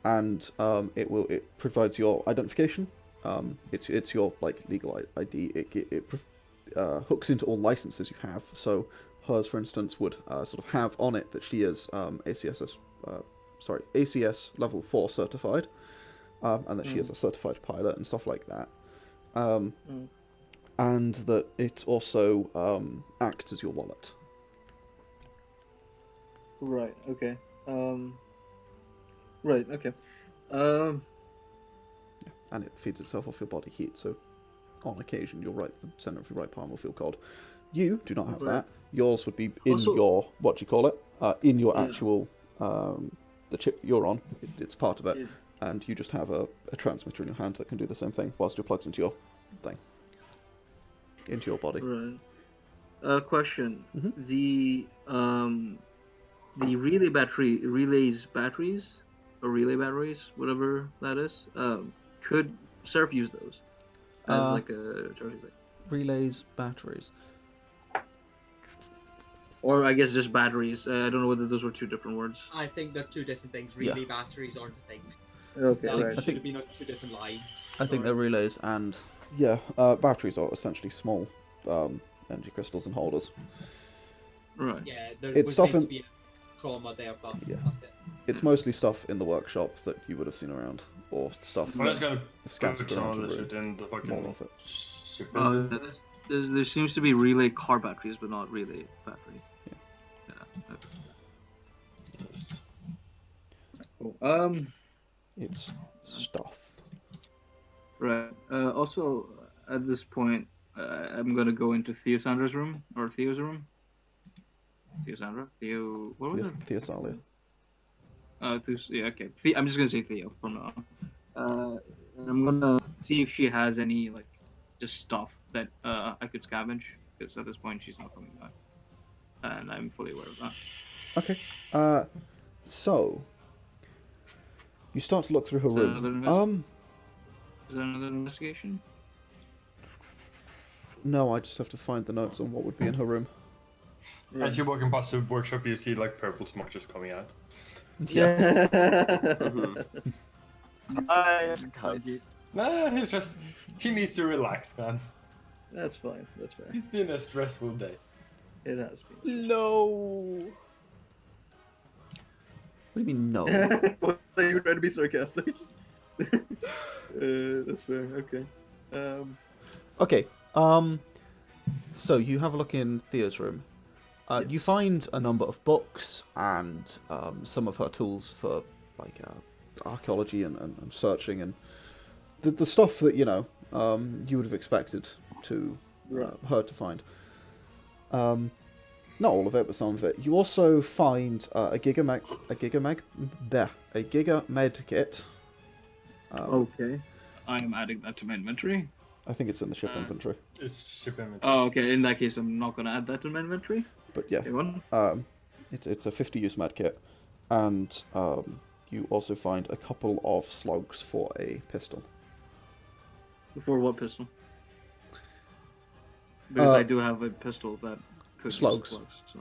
and it provides your identification. It's your like legal ID. It hooks into all licenses you have. So hers, for instance, would sort of have on it that she is ACS level 4 certified, and that she is a certified pilot and stuff like that. And that it also acts as your wallet. Right. Okay. Right. Okay. And it feeds itself off your body heat, so on occasion the center of your right palm will feel cold. You do not have Right. that. Yours would be in Also- your in your Yeah. actual the chip that you're on. It's part of it, Yeah. and you just have a transmitter in your hand that can do the same thing whilst you're plugged into your thing, into your body. Right. Question. Mhm. The relays batteries, or relay batteries, whatever that is. Could Seraph use those as like a charging thing? Relays, batteries. Or I guess just batteries. I don't know whether those were two different words. I think they're two different things. Yeah. Relay batteries aren't a thing. Okay. That Right. should think- have been on two different lines. I think they're Sorry. relays and batteries are essentially small energy crystals and holders. Right. Yeah, there It's was stuff meant in- to be a comma there, but Yeah. that's it. It's mostly stuff in the workshop that you would have seen around, or stuff I'm just that gonna is scattered put some around of the the room. shit in the fucking More of it. ship. There seems to be relay car batteries, but not relay battery. Yeah. Okay. Cool. It's stuff. Right. Also, at this point, I'm gonna go into Theosandra's room or Theo's room. Theosandra. Theo. What was it? Theosalia. Yeah. Okay. I'm just gonna say Theo from now on. And I'm gonna see if she has any like just stuff that I could scavenge, because at this point she's not coming back, and I'm fully aware of that. Okay. So you start to look through her room. Is that another investigation? No, I just have to find the notes on what would be in her room. As you're walking past the workshop, you see like purple smoke just coming out. Yeah. Nah, he needs to relax, man. That's fine. That's fair. It's been a stressful day. It has been. No. What do you mean no? Well, you were trying to be sarcastic. That's fair. Okay. Okay. So you have a look in Thea's room. You find a number of books and some of her tools for like archaeology and searching and the stuff that you would have expected to her to find. Not all of it, but some of it. You also find a Giga Med kit. Okay. I'm adding that to my inventory. I think it's in the ship inventory. It's ship inventory. Oh, okay. In that case, I'm not gonna add that to my inventory. But yeah, Okay, one. it's a 50-use med kit, and you also find a couple of slugs for a pistol. For what pistol? Because I do have a pistol that could use Slugs. So.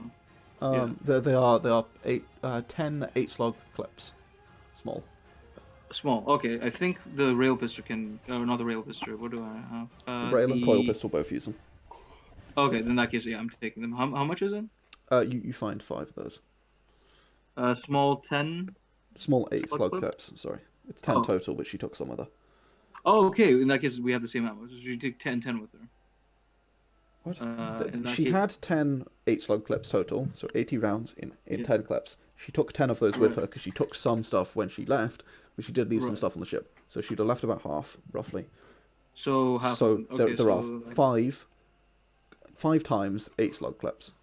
They are 10 8-slug clips, small. Small. Okay, I think the rail pistol can. Not the rail pistol. What do I have? The rail and coil pistol both use them. Okay, then in that case, yeah, I'm taking them. How much is it? You find 5 of those. Small 10. Small 8 Slug slug clip? clips. Sorry. It's 10 Oh. total, but she took some with her. Oh, okay. In that case, we have the same ammo. So she took 10 with her. What? In that She case- had 10 8-slug clips total, so 80 rounds in Yeah. 10 clips. She took 10 of those with Right. her because she took some stuff when she left, but she did leave some Right. stuff on the ship. So she'd have left about half, roughly. So half. So Okay, there are so, five times 8-slug clips.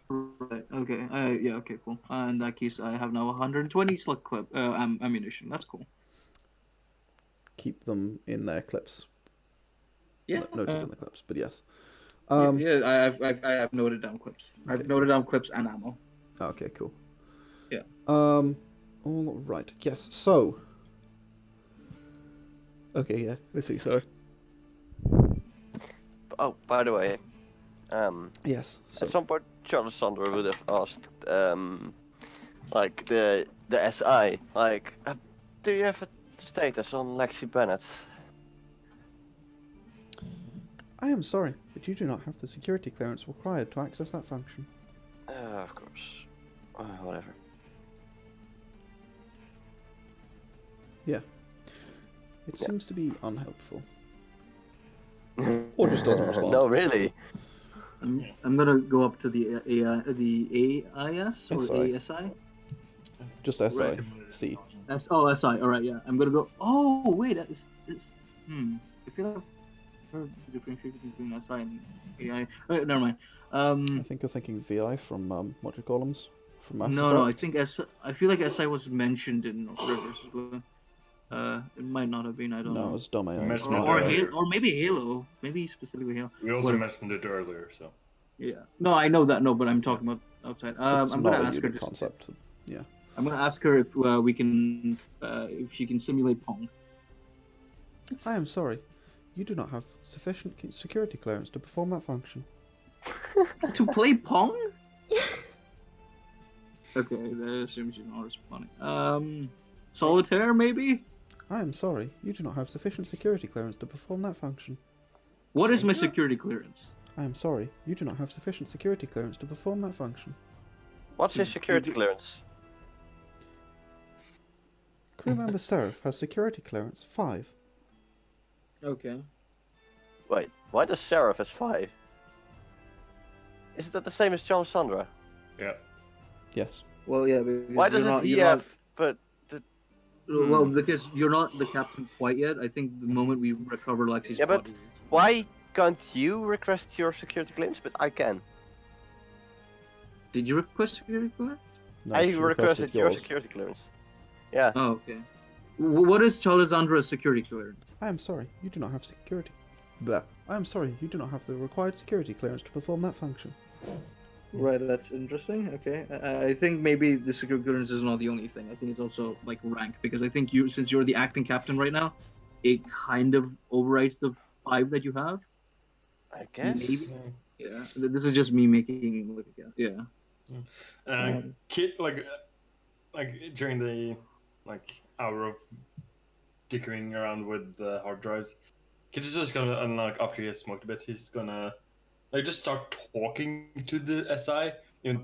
Right. Okay. Yeah. Okay. Cool. In that case, I have now 120 slug clip ammunition. That's cool. Keep them in their clips. Yeah. Noted in the clips, but yes. Yeah. I have noted down clips. I've Okay. noted down clips and ammo. Okay, cool. Yeah. All right. Yes. So. Okay. Yeah. Let's see. Sorry. Oh, by the way, Yes. So. at some point, Charlissandra would have asked, like the SI, like, do you have a status on Lexie Bennet? I am sorry, but you do not have the security clearance required to access that function. Of course. Whatever. Yeah. It seems to be unhelpful. Or just doesn't respond. No, really. I'm gonna go up to the AIS or SI. ASI. Just SI. Right. C. SI. All right. Yeah. I'm gonna go. Oh wait. It's. I feel like I've heard the differentiation between SI and AI. Right, never mind. I think you're thinking VI from what do you call them? From Mass No, I Effect? think I feel like SI was mentioned in Rivers. It might not have been. I don't No, know. it's dumb AI. Mass Not Or Effect. AI. Halo, or maybe Halo. Maybe specifically Halo. We also Whatever. mentioned it earlier, so. Yeah. No, I know that. No, but I'm talking about outside. It's I'm not gonna a ask her. unique concept. Yeah. I'm gonna ask her if we can, if she can simulate Pong. I am sorry. You do not have sufficient security clearance to perform that function. To play Pong? Okay, that assumes you're not responding. Solitaire, maybe? I am sorry. You do not have sufficient security clearance to perform that function. What is my security clearance? I am sorry. You do not have sufficient security clearance to perform that function. What's his security clearance? Crew member Seraph has security clearance 5. Okay. Wait, why does Seraph has 5? Isn't that the same as Charlissandra? Yeah. Yes. Well, yeah. Because Why doesn't he have? But Well, because you're not the captain quite yet. I think the moment we recover Lexie's Yeah, but body. why can't you request your security clearance? But I can. Did you request security clearance? No, I she requested your yours. security clearance. Yeah. Oh, okay. What is Charlissandra's security clearance? I am sorry. You do not have security. Blah. I am sorry. You do not have the required security clearance to perform that function. Right, that's interesting. Okay, I think maybe the security clearance is not the only thing. I think it's also like rank, because I think you, since you're the acting captain right now, it kind of overrides the 5 that you have. I guess. Maybe. Yeah. This is just me making like a guess. Yeah. Kid, like during the hour of dickering around with the hard drives, Kid is just gonna, and after he has smoked a bit, he's gonna just start talking to the SI.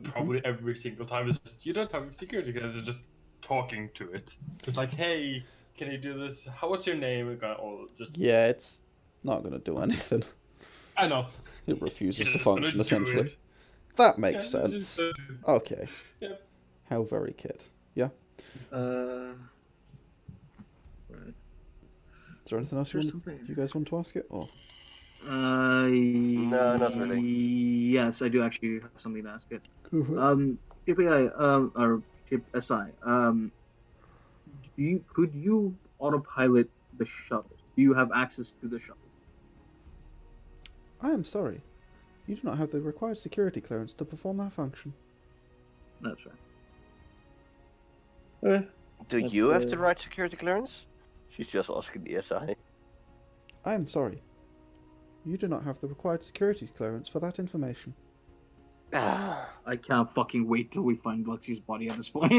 Probably every single time it's just, you don't have security because it's just talking to it. It's like, hey, can you do this? What's your name? Yeah, it's not going to do anything. I know. It refuses It's to just gonna function, do essentially. it. That makes Yeah, it's just sense. gonna do it. Okay. Yeah. How very Kid. Yeah? Right. Is there anything else There's something. you guys want to ask it? Or? No, not really. Yes, I do actually have something to ask it. Go KPI, or Chip SI, could you autopilot the shuttle? Do you have access to the shuttle? I am sorry. You do not have the required security clearance to perform that function. That's right. Do That's, you have the right security clearance? She's just asking the SI. I am sorry. You do not have the required security clearance for that information. I can't fucking wait till we find Lexie's body at this point.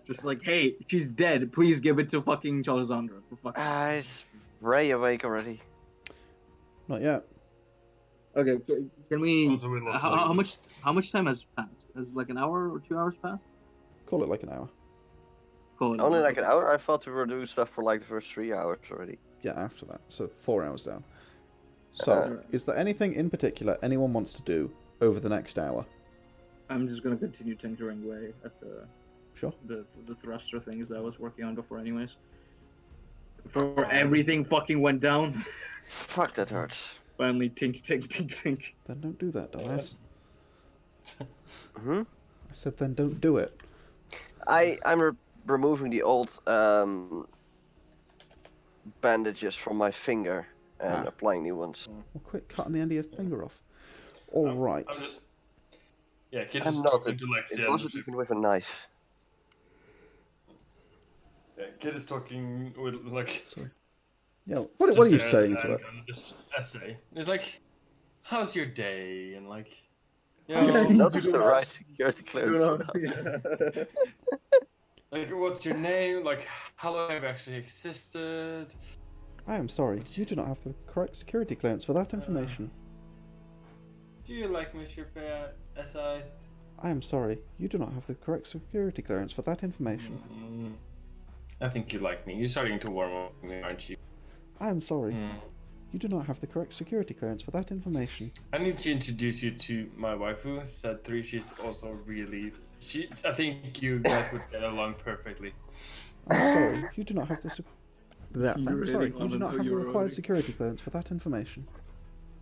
Just like, hey, she's dead. Please give it to fucking Charlissandra. For fuck's sake. Is Ray awake already? Not yet. Okay, can we? Also, we lost How much time has passed? Has like an hour or 2 hours passed? Call it like an hour. call it. Only like an hour? I thought we were doing stuff for like the first 3 hours already. Yeah, after that. So 4 hours down. So, is there anything in particular anyone wants to do over the next hour? I'm just gonna continue tinkering away at Sure. the thruster things that I was working on before, anyways. Before everything fucking went down. Fuck, that hurts. Finally, tink. Then don't do that, dumbass. Hmm? I said then don't do it. I'm removing the old bandages from my finger and applying new ones. Well, quit cutting the end of your finger off. All right. I'm just... Yeah, Kid I'm is not. talking to It Lexie. wasn't even with a knife. Yeah, Kid is talking with like. Sorry. Yeah. What are you saying to it? This essay. It's like, how's your day? And like, you I know, noticed the right security clearance. like, what's your name? Like, how long have you actually existed? I am sorry. You do not have the correct security clearance for that information. Do you like me, SI? I am sorry. You do not have the correct security clearance for that information. I think you like me. You're starting to warm up with me, aren't you? I am sorry. You do not have the correct security clearance for that information. I need to introduce you to my waifu, Sad 3. She's also really... I think you guys would get along perfectly. I'm sorry. You do not have the... I'm You're sorry. hitting You do on not an have the required ironic- security clearance for that information.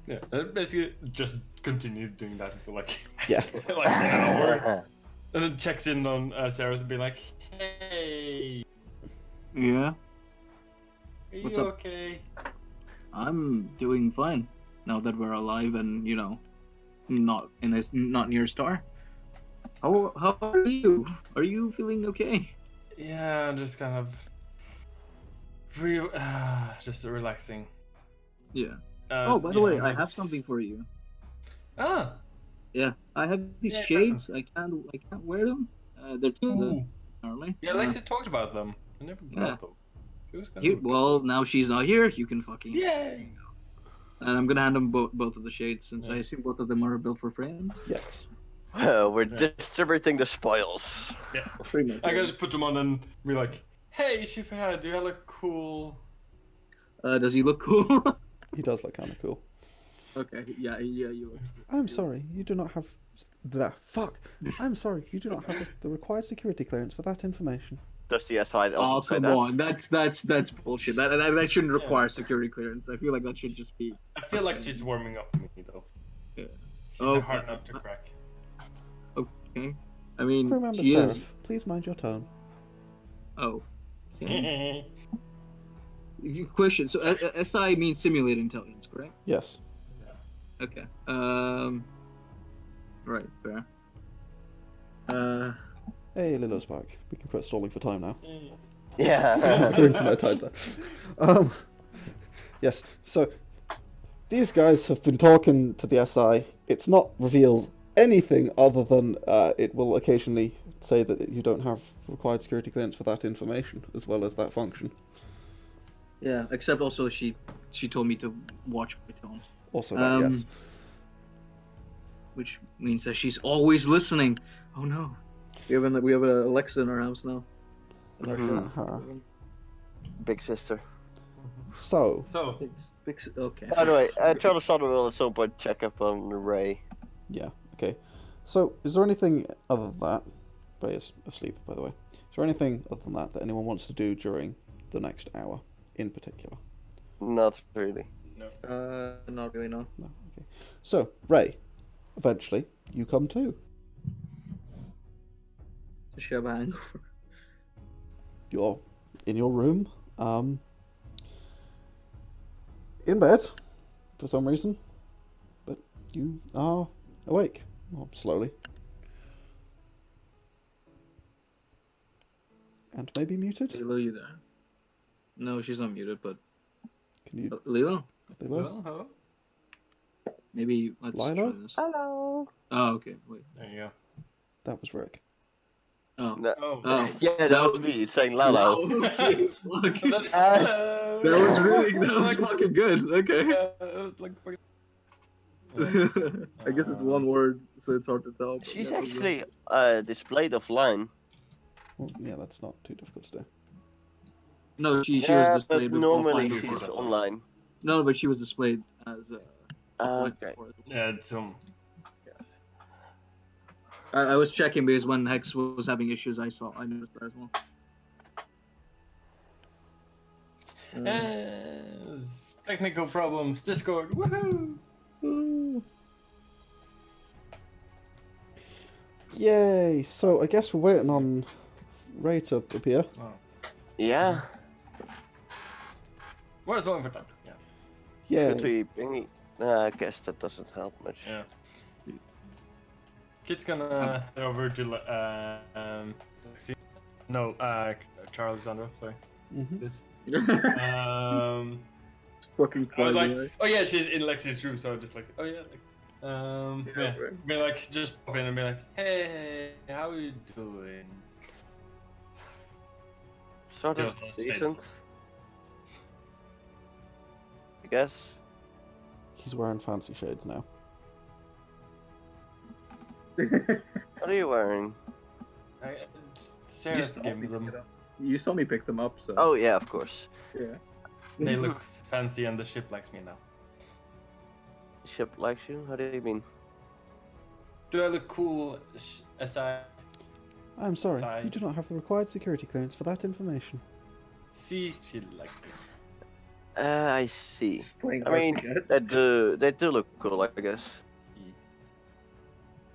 Yeah, and basically just continues doing that for like, Yeah. like an hour. And then checks in on Seraph and be like, hey, Yeah, are What's you up? okay? I'm doing fine now that we're alive and not near a star. How are you? Are you feeling okay? Yeah, I'm just kind of just relaxing. Yeah. Oh, by the you way, know, I have it's- something for you. Ah, Yeah, I have these Yeah, shades. I can't wear them. They're too ooh. good, apparently. Yeah, Lexie talked about them. I never Yeah. brought them. She was gonna Here, look at well, them. now she's not here. You can fucking. Yay! And I'm gonna hand them both of the shades since Yeah. I assume both of them are built for friends. Yes. We're Yeah. distributing the spoils. Yeah. Pretty much. I gotta put them on and be like, hey, Shifa, do you look cool? Does he look cool? He does look kind of cool. Okay, yeah, you. I'm sorry. You do not have... The fuck. I'm sorry. You do not have the required security clearance for that information. Does the SI also Oh say come that? on, that's bullshit. That shouldn't require security clearance. I feel like that should just be. I feel like she's warming up to me, though. Yeah. She's Oh, a hard nut to crack. Okay. I mean, Crew member she is. Seraph, please mind your tone. Oh. Okay. Question. So SI means simulated intelligence, correct? Yes. Okay. Right. Fair. Hey, Lilo's back. We can quit stalling for time now. Yeah. Her internet tied there. Yes, so these guys have been talking to the SI. It's not revealed anything other than it will occasionally say that you don't have required security clearance for that information, as well as that function. Yeah. Except also she told me to watch my tone, Also that, yes. which means that she's always listening. Oh no. We have a Alexa in our house now. Uh-huh. Big sister. So, So, Okay. By the way, Charlissandra will at some point check up on Ray. yeah, okay. So, is there anything other than that? Ray is asleep, by the way. Is there anything other than that anyone wants to do during the next hour, in particular? Not really. no. Not really, no. No, okay. So, Ray, eventually, you come too. Does she have a hangover? You're in your room, in bed, for some reason, but you are awake, well, slowly. And maybe muted? Lilo, you there? No, she's not muted, but Can you... Lilo? Lilo? Well, hello. Maybe let's Lilo? try this. Hello. Oh, okay. Wait. There you go. That was Rick. Oh. No. Oh. Oh. Yeah, that was me. It's saying Lalo. Okay. Fuck. That's, Uh, That was really. That was fucking good. Okay. Yeah, it was like fucking... I guess it's one word, so it's hard to tell. but She's yeah, that was actually displayed offline. Well, yeah, that's not too difficult to do. No, she was Yeah, but displayed with normally offline she's before. online. No, but she was displayed as offline Okay. before. Yeah, it's I was checking because when Hex was having issues, I noticed that as well. technical problems. Discord. Woohoo! Ooh. Yay! So I guess we're waiting on Ray to appear. Oh. Yeah. Where's the for time? Yeah. Yeah. Should we bring... I guess that doesn't help much. Yeah. Kid's gonna head over to Lexie. No, Charlissandra. Sorry. Mm-hmm. This. Fucking I was like, away. oh yeah, she's in Lexie's room, so just like, oh yeah, yeah. right. Be like, just pop in and be like, hey, how you doing? Sort of Yeah, it's decent. I guess. He's wearing fancy shades now. What are you wearing? Seraph gave me them. You saw me pick them up, so. Oh yeah, of course. Yeah. They look fancy, and the ship likes me now. Ship likes you? How do you mean? Do I look cool as I I'm sorry, Sorry. you do not have the required security clearance for that information. see? She likes me. I see. Playing I hard mean, to get. they do look cool, I guess.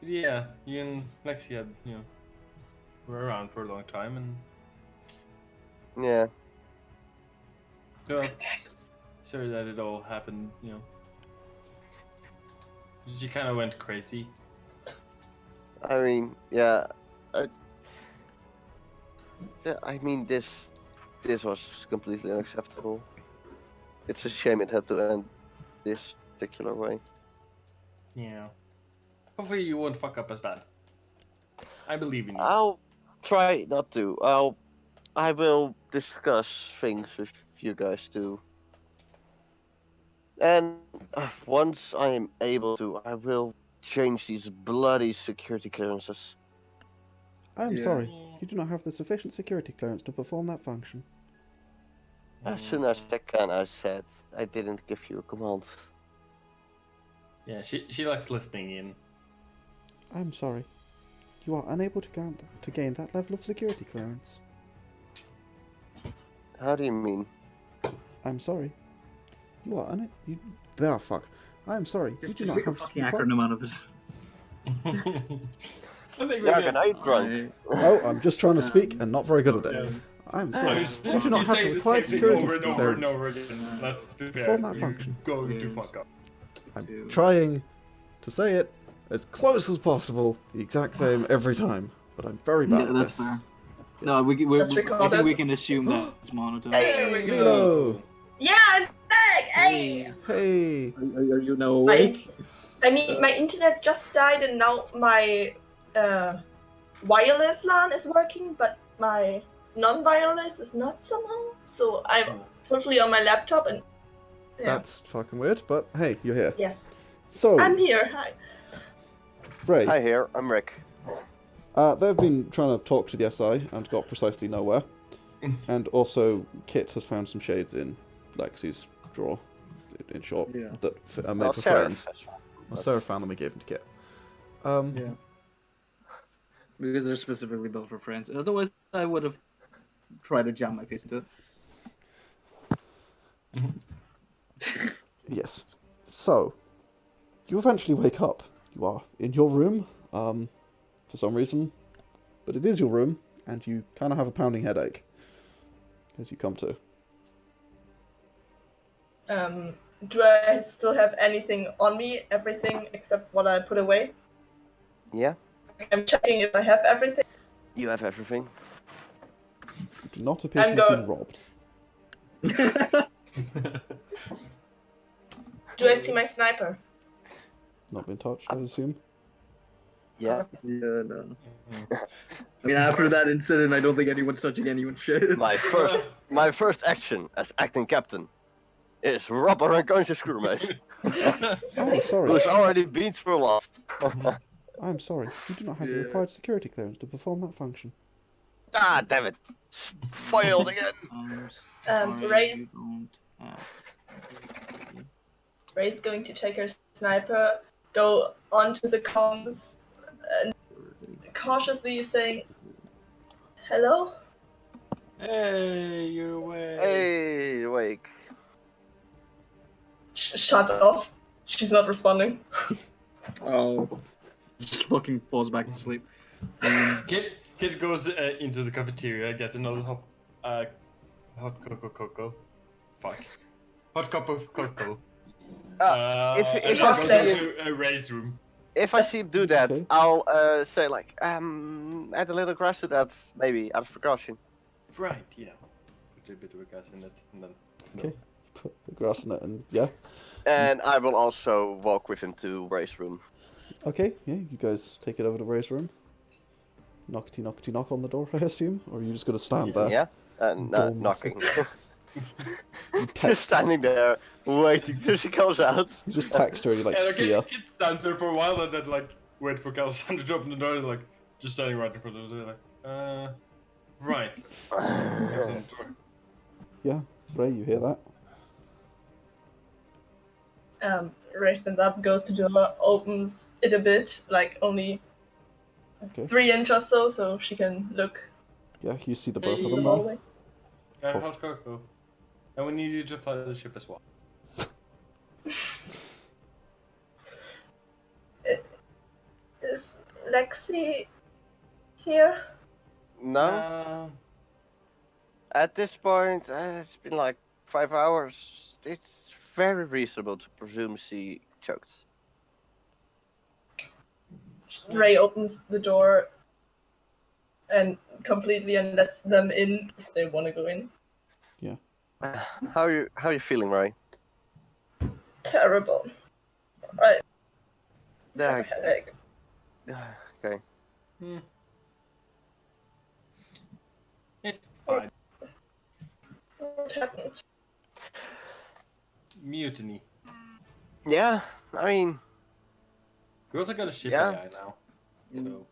Yeah, you and Lexie had, were around for a long time, and Yeah. sorry that it all happened. She kind of went crazy. I mean, yeah. I mean, this was completely unacceptable. It's a shame it had to end this particular way. Yeah. Hopefully you won't fuck up as bad. I believe in you. I'll try not to. I will discuss things with you guys too. And once I am able to, I will change these bloody security clearances. I am Yeah. sorry, you do not have the sufficient security clearance to perform that function. As soon as I can, I said. I didn't give you a command. Yeah, she likes listening in. I am sorry. You are unable to gain that level of security clearance. How do you mean? I'm sorry. You are There, fuck. I am sorry. You Just do not make a have fucking required- acronym out of it. I think Yargon, are you drunk? No, I'm just trying to speak and not very good at it. Yeah. I'm I sorry. was- You do not you have say the the required same thing security over and over and clearance. over again. Let's be fair. Perform that You're function. Going to Yes. fuck up. I'm trying to say it as close as possible, the exact same every time, but I'm very bad Yeah, at that's this. fair. No, we That's I think recorded. we can assume that it's monotone. Hey! Lilo! Yeah, I'm back! Hey! Hey! Are you now awake? I mean, my internet just died and now my wireless LAN is working, but my non-wireless is not somehow. So I'm totally on my laptop and... Yeah. That's fucking weird, but hey, you're here. Yes. So, I'm here. Hi. Ray, Hi here, I'm Rick. they've been trying to talk to the SI and got precisely nowhere. And also, Kit has found some shades in Lexie's drawer, in short, Yeah. that are made Oh, for Seraph. friends. Well, Sarah found them and gave them to Kit. Um, Yeah. Because they're specifically built for friends. Otherwise, I would have tried to jam my face into it. Yes. So, you eventually wake up. You are in your room, for some reason. But it is your room, and you kind of have a pounding headache as you come to. Do I still have anything on me? Everything except what I put away? Yeah, I'm checking if I have everything. you have everything. You do not appear I'm to have been robbed. Do I see my sniper? Not been touched, I assume. Yeah. Yeah, no. I mean, after that incident, I don't think anyone's touching anyone's shit. My first action as acting captain is rob our unconscious crewmate Oh, sorry. who's already been through a lot. I'm sorry. You do not have the Yeah. required security clearance to perform that function. Ah, damn it! Foiled again. Ray- You don't have ability. Ray's going to take her sniper, go onto the comms, and cautiously saying, "Hello." Hey, you're away. Hey, awake. Shut off. She's not responding. Oh. Just fucking falls back to sleep. Kid goes into the cafeteria, gets another hot cocoa. Fuck. Hot cup of cocoa. If and I goes see into Ray's room. If I see him do that, Okay. I'll say like, add a little grass to that, maybe out of precaution. Right, yeah. Put a bit of gas in it, and then. Okay. Put the grass in it, and yeah. And I will also walk with him to Ray's room. Okay, yeah, you guys take it over to Ray's room. Knockety knock on the door, I assume? Or are you just going to stand there? Yeah, and Door knocking. You Just text, standing there, waiting till she comes out. you just text her, you're like, Yeah, like, here. Kid stands there for a while and then, like, wait for Charlissandra to open the door, like, just standing right in front of us, like, right. Knocks on the door. Yeah, Ray, you hear that? Ray stands up, goes to the door, opens it a bit, like only Okay. 3 inches or so she can look Yeah, you see the both of the them now. hallway. How's Coco? And we need you to fly the ship as well. Is Lexie here? No, at this point, it's been like 5 hours. It's very reasonable to presume she choked. Ray opens the door and completely and lets them in if they want to go in. How you feeling, Ray? Terrible. I have a Yeah. headache. Okay. It's fine. What happened? Mutiny. Yeah, I mean, We also got a ship Yeah. AI now. So.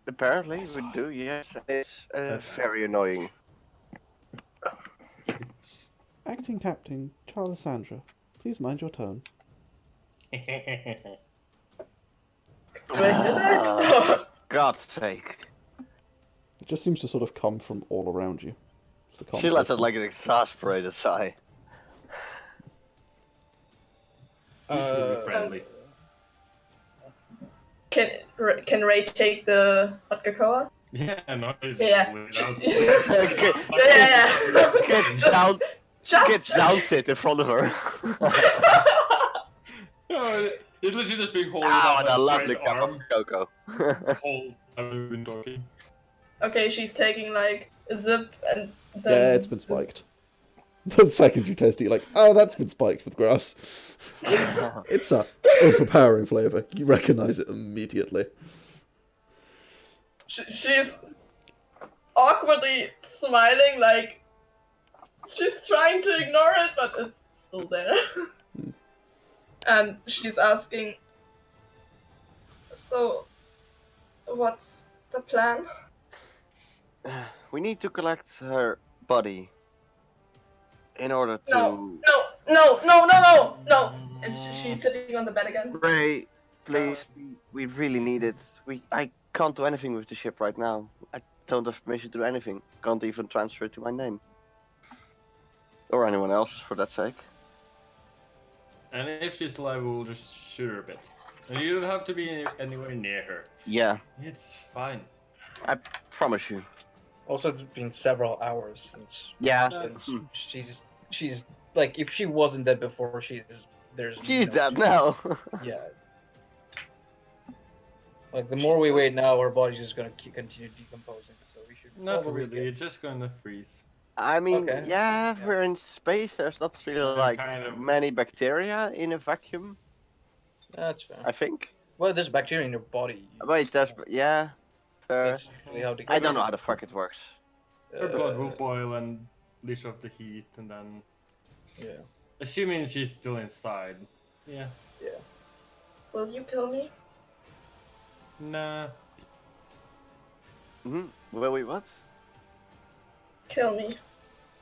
apparently we do. Yes, it's very annoying. It's... Acting Captain Charlissandra, please mind your tone. Do I hear that? God's sake. It just seems to sort of come from all around you. It's the She lets it system. like an exasperated sigh. He's really friendly. Can Ray take the hot cocoa? Yeah, no, he's Yeah. just out. Yeah. Get down, Just get down, sit in front of her. No, it's literally just being holding Ah, up what by a the lovely straight cup of arm. cocoa. Whole time we've been talking. Okay, she's taking like a zip and then Yeah, it's been spiked. The second you taste it, you're like, oh, that's been spiked with grass. It's a overpowering flavour. You recognise it immediately. She's awkwardly smiling, like she's trying to ignore it, but it's still there. And she's asking, so what's the plan? We need to collect her body in order to. No. And she's sitting on the bed again. Ray, please, we really need it. I can't do anything with the ship right now. I don't have permission to do anything. Can't even transfer it to my name. Or anyone else, for that sake. And if she's alive, we'll just shoot her a bit. And you don't have to be anywhere near her. Yeah, It's fine. I promise you. Also, it's been several hours since Yeah. since she's like, if she wasn't dead before, there's She's no dead chance. now. Yeah. Like, the more we wait now, our body's just gonna continue decomposing. So we should Not probably really, it's just gonna freeze. I mean, Okay. yeah, if we're in space, there's not really like kind of- many bacteria in a vacuum, That's fair. I think. Well, there's bacteria in your body. Wait, there's, yeah, fair. That's usually how I don't know how the fuck it works. Her blood will boil and leash off the heat, and then... Yeah. Assuming she's still inside. Yeah. Will you kill me? Nah. Well, we what? kill me.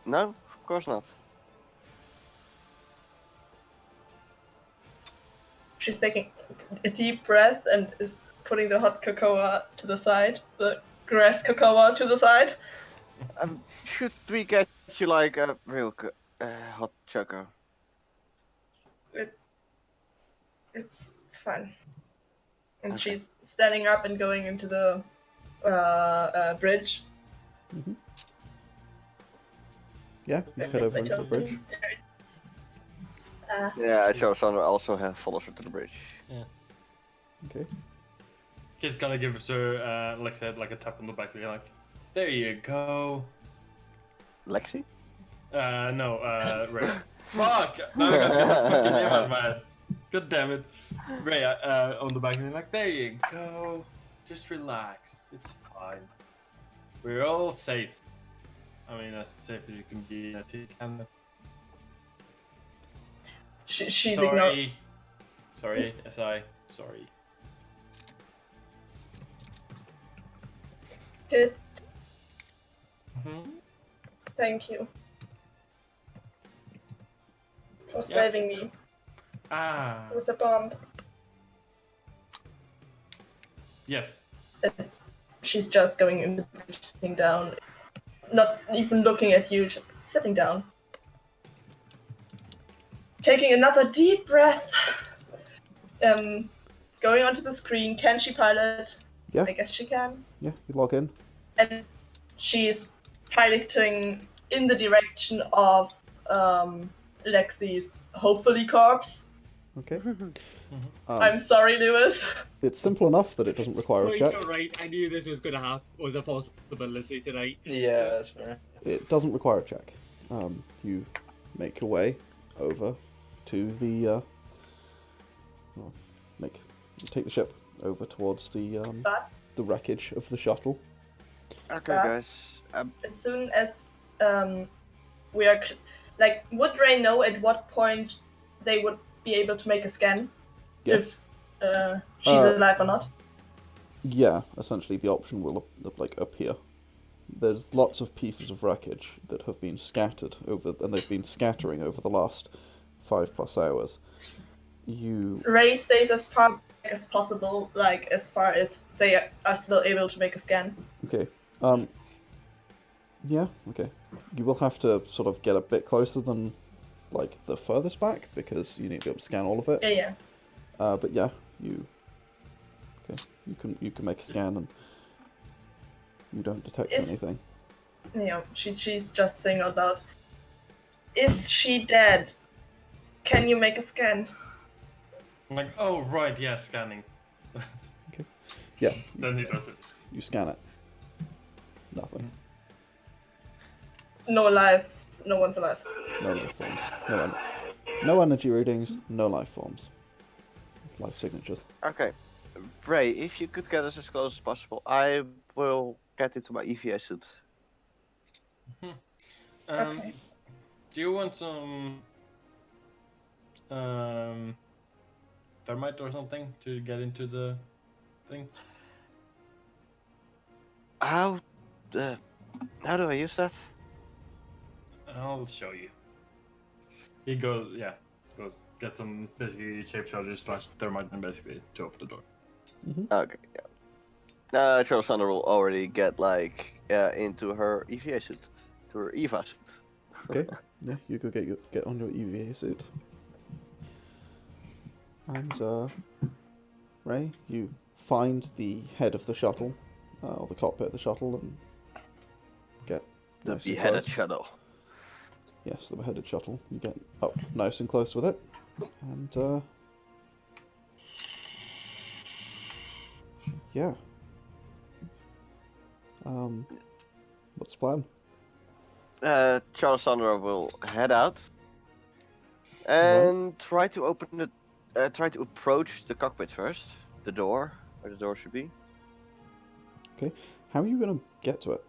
No, of course not. She's taking a deep breath and is putting the hot cocoa to the side, the grass cocoa to the side. Should we get you like a real hot choco? It's fun. And Okay. she's standing up and going into the bridge. Yeah, you head over into the bridge. Yeah, Charlissandra also follows her to the bridge. Okay. Kid's gonna give her, Lexie, like a tap on the back, be like, there you go. Lexie? No, Ray. Fuck! Now I gotta get the fucking name out of my head. God damn it. Ray, on the back, be like, there you go. Just relax. It's fine. We're all safe. I mean, as safe as you can be in a tea can. She's ignoring. Sorry, sorry. Kid, Mm-hmm. thank you for saving me Ah, with a bomb. yes. She's just going into the bridge, sitting down, not even looking at you, just sitting down. Taking another deep breath. Going onto the screen. Can she pilot? Yeah. I guess she can. Yeah, you log in. And she's piloting in the direction of Lexie's hopefully corpse. Okay. I'm sorry, Lewis. It's simple enough that it doesn't require a Quite check. alright, I knew this was gonna happen, was a possibility tonight. Yeah, that's fair. It doesn't require a check. You make your way over to the take the ship over towards the wreckage of the shuttle. Okay, Yeah. guys. As soon as we are, would Ray know at what point they would be able to make a scan? Yeah. If she's alive or not? Yeah, essentially the option will appear. There's lots of pieces of wreckage that have been scattered over, and they've been scattering over the last 5+ hours. Ray stays as far back as possible, as far as they are still able to make a scan. Okay. Yeah, okay. You will have to sort of get a bit closer than, the furthest back, because you need to be able to scan all of it. Yeah. But yeah, you can make a scan and you don't detect anything. Yeah, she's just saying out loud. Is she dead? Can you make a scan? I'm like, oh right, yeah, scanning. Okay. Yeah. Then he does it. You scan it. Nothing. No life. No one's alive. No life forms. No energy readings. No life forms. Life signatures. Okay. Ray, if you could get us as close as possible, I will get into my EVA suit. Okay. Do you want some thermite or something to get into the thing? How do I use that? I'll show you. He goes get some basically shape charges / thermite and basically to open the door. Okay, yeah. Charlissandra will already get into her EVA suit, to her EVA suit. Okay. Yeah, you go get on your EVA suit. And Ray, you find the head of the shuttle, or the cockpit of the shuttle, and get The nice and beheaded close. shuttle. Yes, the beheaded shuttle. You get up nice and close with it, and yeah. What's the plan? Charlissandra will head out and try to open try to approach the cockpit first. The door, where the door should be. Okay. How are you gonna get to it?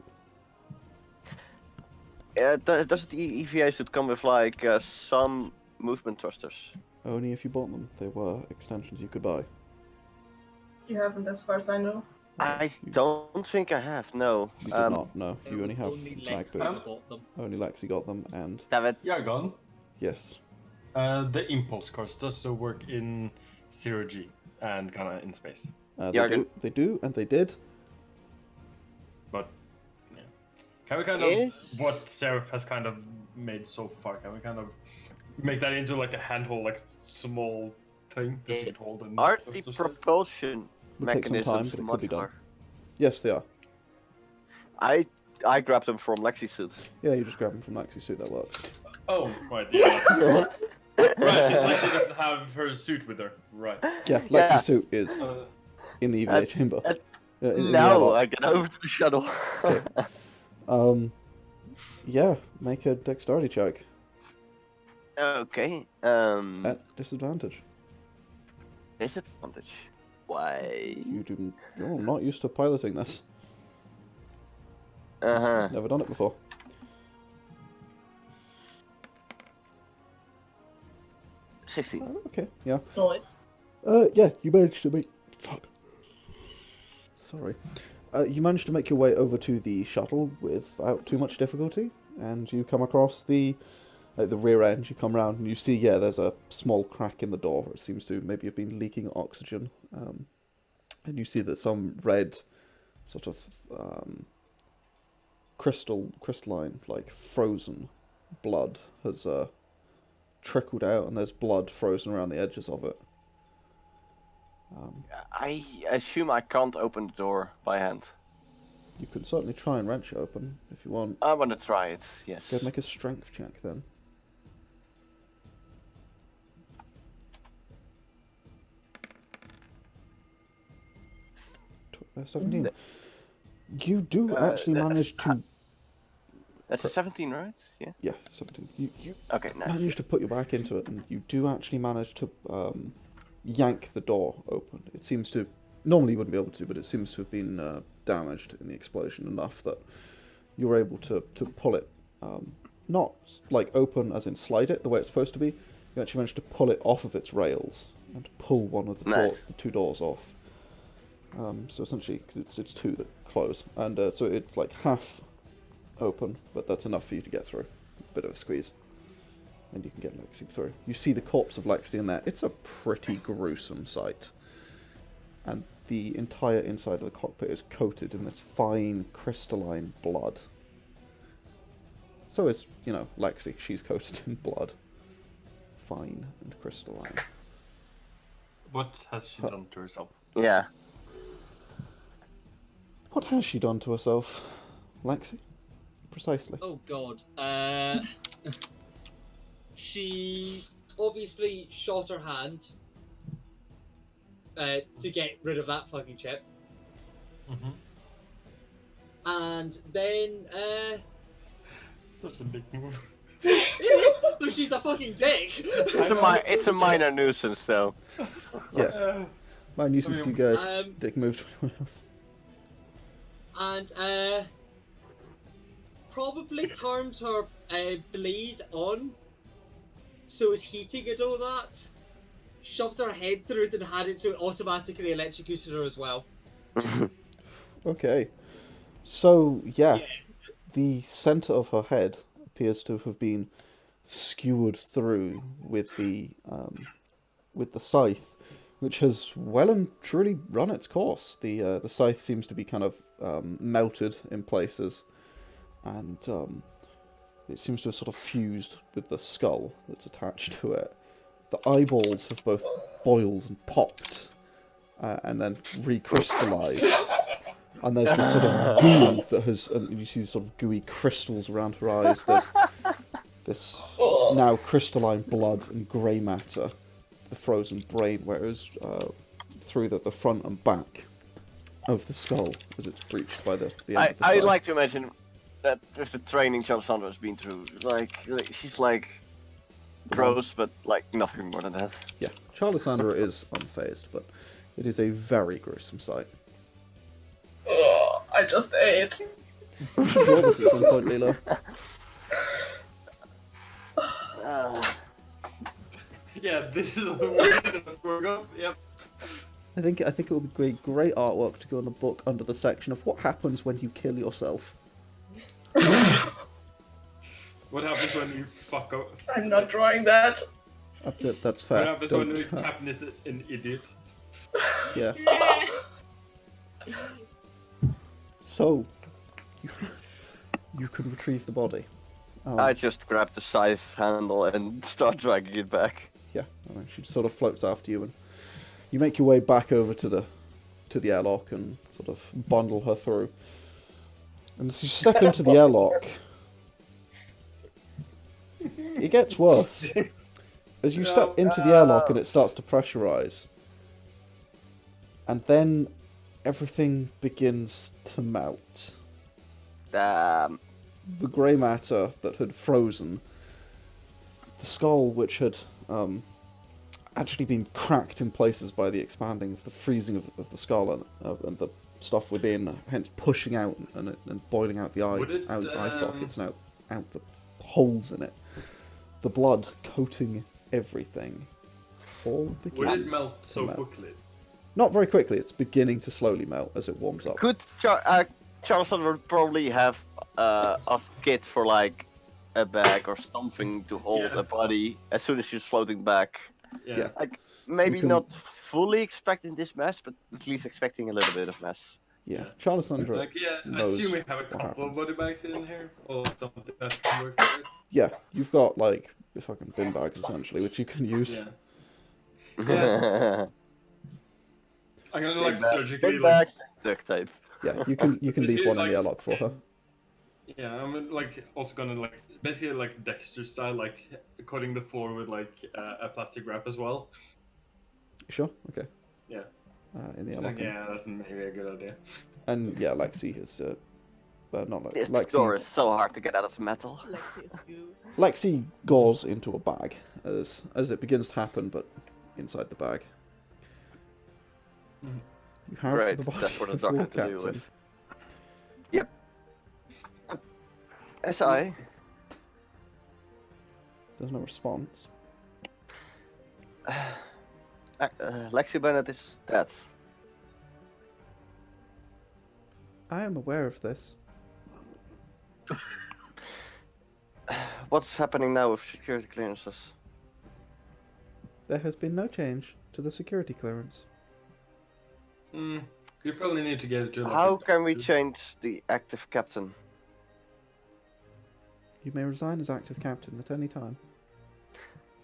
Does the EVA suit come with some movement thrusters? Only if you bought them. They were extensions you could buy. You haven't, as far as I know. I You- don't think I have. No. You did not. No, you only have Only flag Lexie boots. got them. Only Lexie got them, and Damn it. Yargon. yes, The impulse cards does so work in 0G and kinda in space. they do, and they did. But yeah. Can we kind Yes. of what Seraph has kind of made so far? Can we kind of make that into like a handhold, like small thing that you can hold and Are the or something? propulsion It'll take some mechanisms time, but it could be done. modular? Yes, they are. I grabbed them from Lexie's suit. Yeah, you just grab them from Lexie's suit. That works. Oh, right, yeah. Right, because Lexie doesn't have her suit with her. Right. Yeah, Lexie's Yeah. suit is in the EVA chamber. In the Now airlock. I get over to the shuttle. Okay. Yeah, make a dexterity check Okay. at disadvantage. Disadvantage. Why? You're not used to piloting this. Uh-huh. Never done it before. Uh, 16. Okay, yeah. Noise. Yeah, you managed to make... Fuck. Sorry. You managed to make your way over to the shuttle without too much difficulty, and you come across the rear end. You come around and you see, yeah, there's a small crack in the door. It seems to maybe have been leaking oxygen. And you see that some red, sort of crystalline, like frozen blood has trickled out, and there's blood frozen around the edges of it. I assume I can't open the door by hand. You can certainly try and wrench it open if you want. I want to try it, yes. Go make a strength check then. Tw- 17. You do actually manage to... That's a 17, right? Yeah. Yeah, 17. You Okay, nice. manage to put your back into it, and you do actually manage to yank the door open. It seems to... Normally you wouldn't be able to, but it seems to have been damaged in the explosion enough that you're able to pull it, not like open as in slide it the way it's supposed to be. You actually manage to pull it off of its rails and pull one of the, Nice. the two doors off. So essentially, because it's two that close, and so it's like half open, but that's enough for you to get through. It's a bit of a squeeze, and you can get Lexie through. You see the corpse of Lexie in there. It's a pretty gruesome sight, and the entire inside of the cockpit is coated in this fine crystalline blood. So is, Lexie. She's coated in blood, fine and crystalline. What has she done to herself? Yeah. What has she done to herself, Lexie? Precisely. Oh god. She obviously shot her hand to get rid of that fucking chip. Mm-hmm. And then Such a big move. it is, but she's a fucking dick. It's a minor nuisance, though. Yeah. My nuisance to you guys. Dick move to anyone else. And probably turned her blade on, so it's heating and all that. Shoved her head through it and had it so it automatically electrocuted her as well. Okay. So, yeah. The centre of her head appears to have been skewered through with the scythe, which has well and truly run its course. The scythe seems to be kind of melted in places, and it seems to have sort of fused with the skull that's attached to it. The eyeballs have both boiled and popped, and then recrystallized. And there's this sort of goo that has, and you see these sort of gooey crystals around her eyes. There's this now crystalline blood and grey matter, the frozen brain, where it was through the front and back of the skull as it's breached by the end of the I scythe. like to imagine that with the training Charlissandra has been through, like she's like gross, but like nothing more than that. Yeah, Charlissandra is unfazed, but it is a very gruesome sight. Oh, I just ate. We should draw this at some point, Lilo. Yeah, this is the way to work up. Yep. I think it would be great artwork to go in the book under the section of what happens when you kill yourself. What happens when you fuck up? I'm not drawing that. That's fair. What happens when Don't- the captain is an idiot? yeah. So, you can retrieve the body. I just grab the scythe handle and start dragging it back. Yeah, I mean, she sort of floats after you, and you make your way back over to the airlock and sort of bundle her through. And as you step into the airlock, it gets worse. As you step into the airlock and it starts to pressurize, and then everything begins to melt. Damn. The grey matter that had frozen, the skull which had actually been cracked in places by the expanding of the freezing of the skull and the stuff within, hence pushing out and boiling out the eye sockets and out the holes in it. The blood coating everything. All begins Would it melt to so melt. quickly? Not very quickly. It's beginning to slowly melt as it warms up. Could Charlissandra would probably have a kit for like a bag or something to hold Yeah. a body as soon as she's floating back. Yeah. Like maybe You can- not fully expecting this mess, but at least expecting a little bit of mess. Yeah, Charlissandra. Like, I knows assume we have a what couple happens. of body bags in here, or something that can work for it. Yeah, you've got like fucking bin bags essentially, which you can use. Yeah. Yeah. I'm gonna like surgically Big like. bags, duct tape. Yeah, you can Is leave it, one in like- the airlock for her. Yeah, I'm like also gonna like basically like Dexter style, like coating the floor with like a plastic wrap as well. Sure. Okay. Yeah. In the airlock. Like, yeah, that's maybe a good idea. And yeah, Lexie is not This door Lexie. is so hard to get out of the metal. Lexie is goo. Lexie gauze into a bag as it begins to happen, but inside the bag. Mhm. You have Great, the body that's for the of your doctor to deal captain. with. SI. There's no response. Lexie Bennet is dead. I am aware of this. What's happening now with security clearances? There has been no change to the security clearance. You probably need to get it to. Like, How a can we doctor. change the active captain? You may resign as active captain at any time.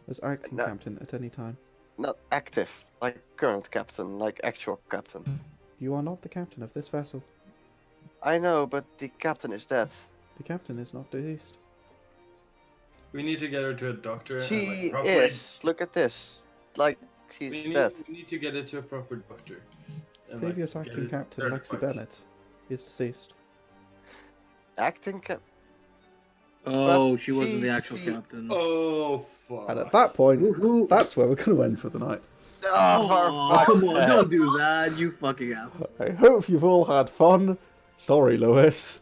As acting No. captain at any time. Not active, like current captain, like actual captain. You are not the captain of this vessel. I know, but the captain is dead. The captain is not deceased. We need to get her to a doctor. and, She like, properly- is. Look at this. Like, she's We dead. need to get her to a proper doctor. and, like, Previous get acting it captain Lexie certified. Bennet is deceased. Acting cap. Oh, she wasn't the she's actual the- captain. Oh fuck! And at that point, Who? that's where we're going to end for the night. Oh, for Oh, fuck's come on, sake. don't do that, you fucking asshole. I hope you've all had fun. Sorry, Lewis.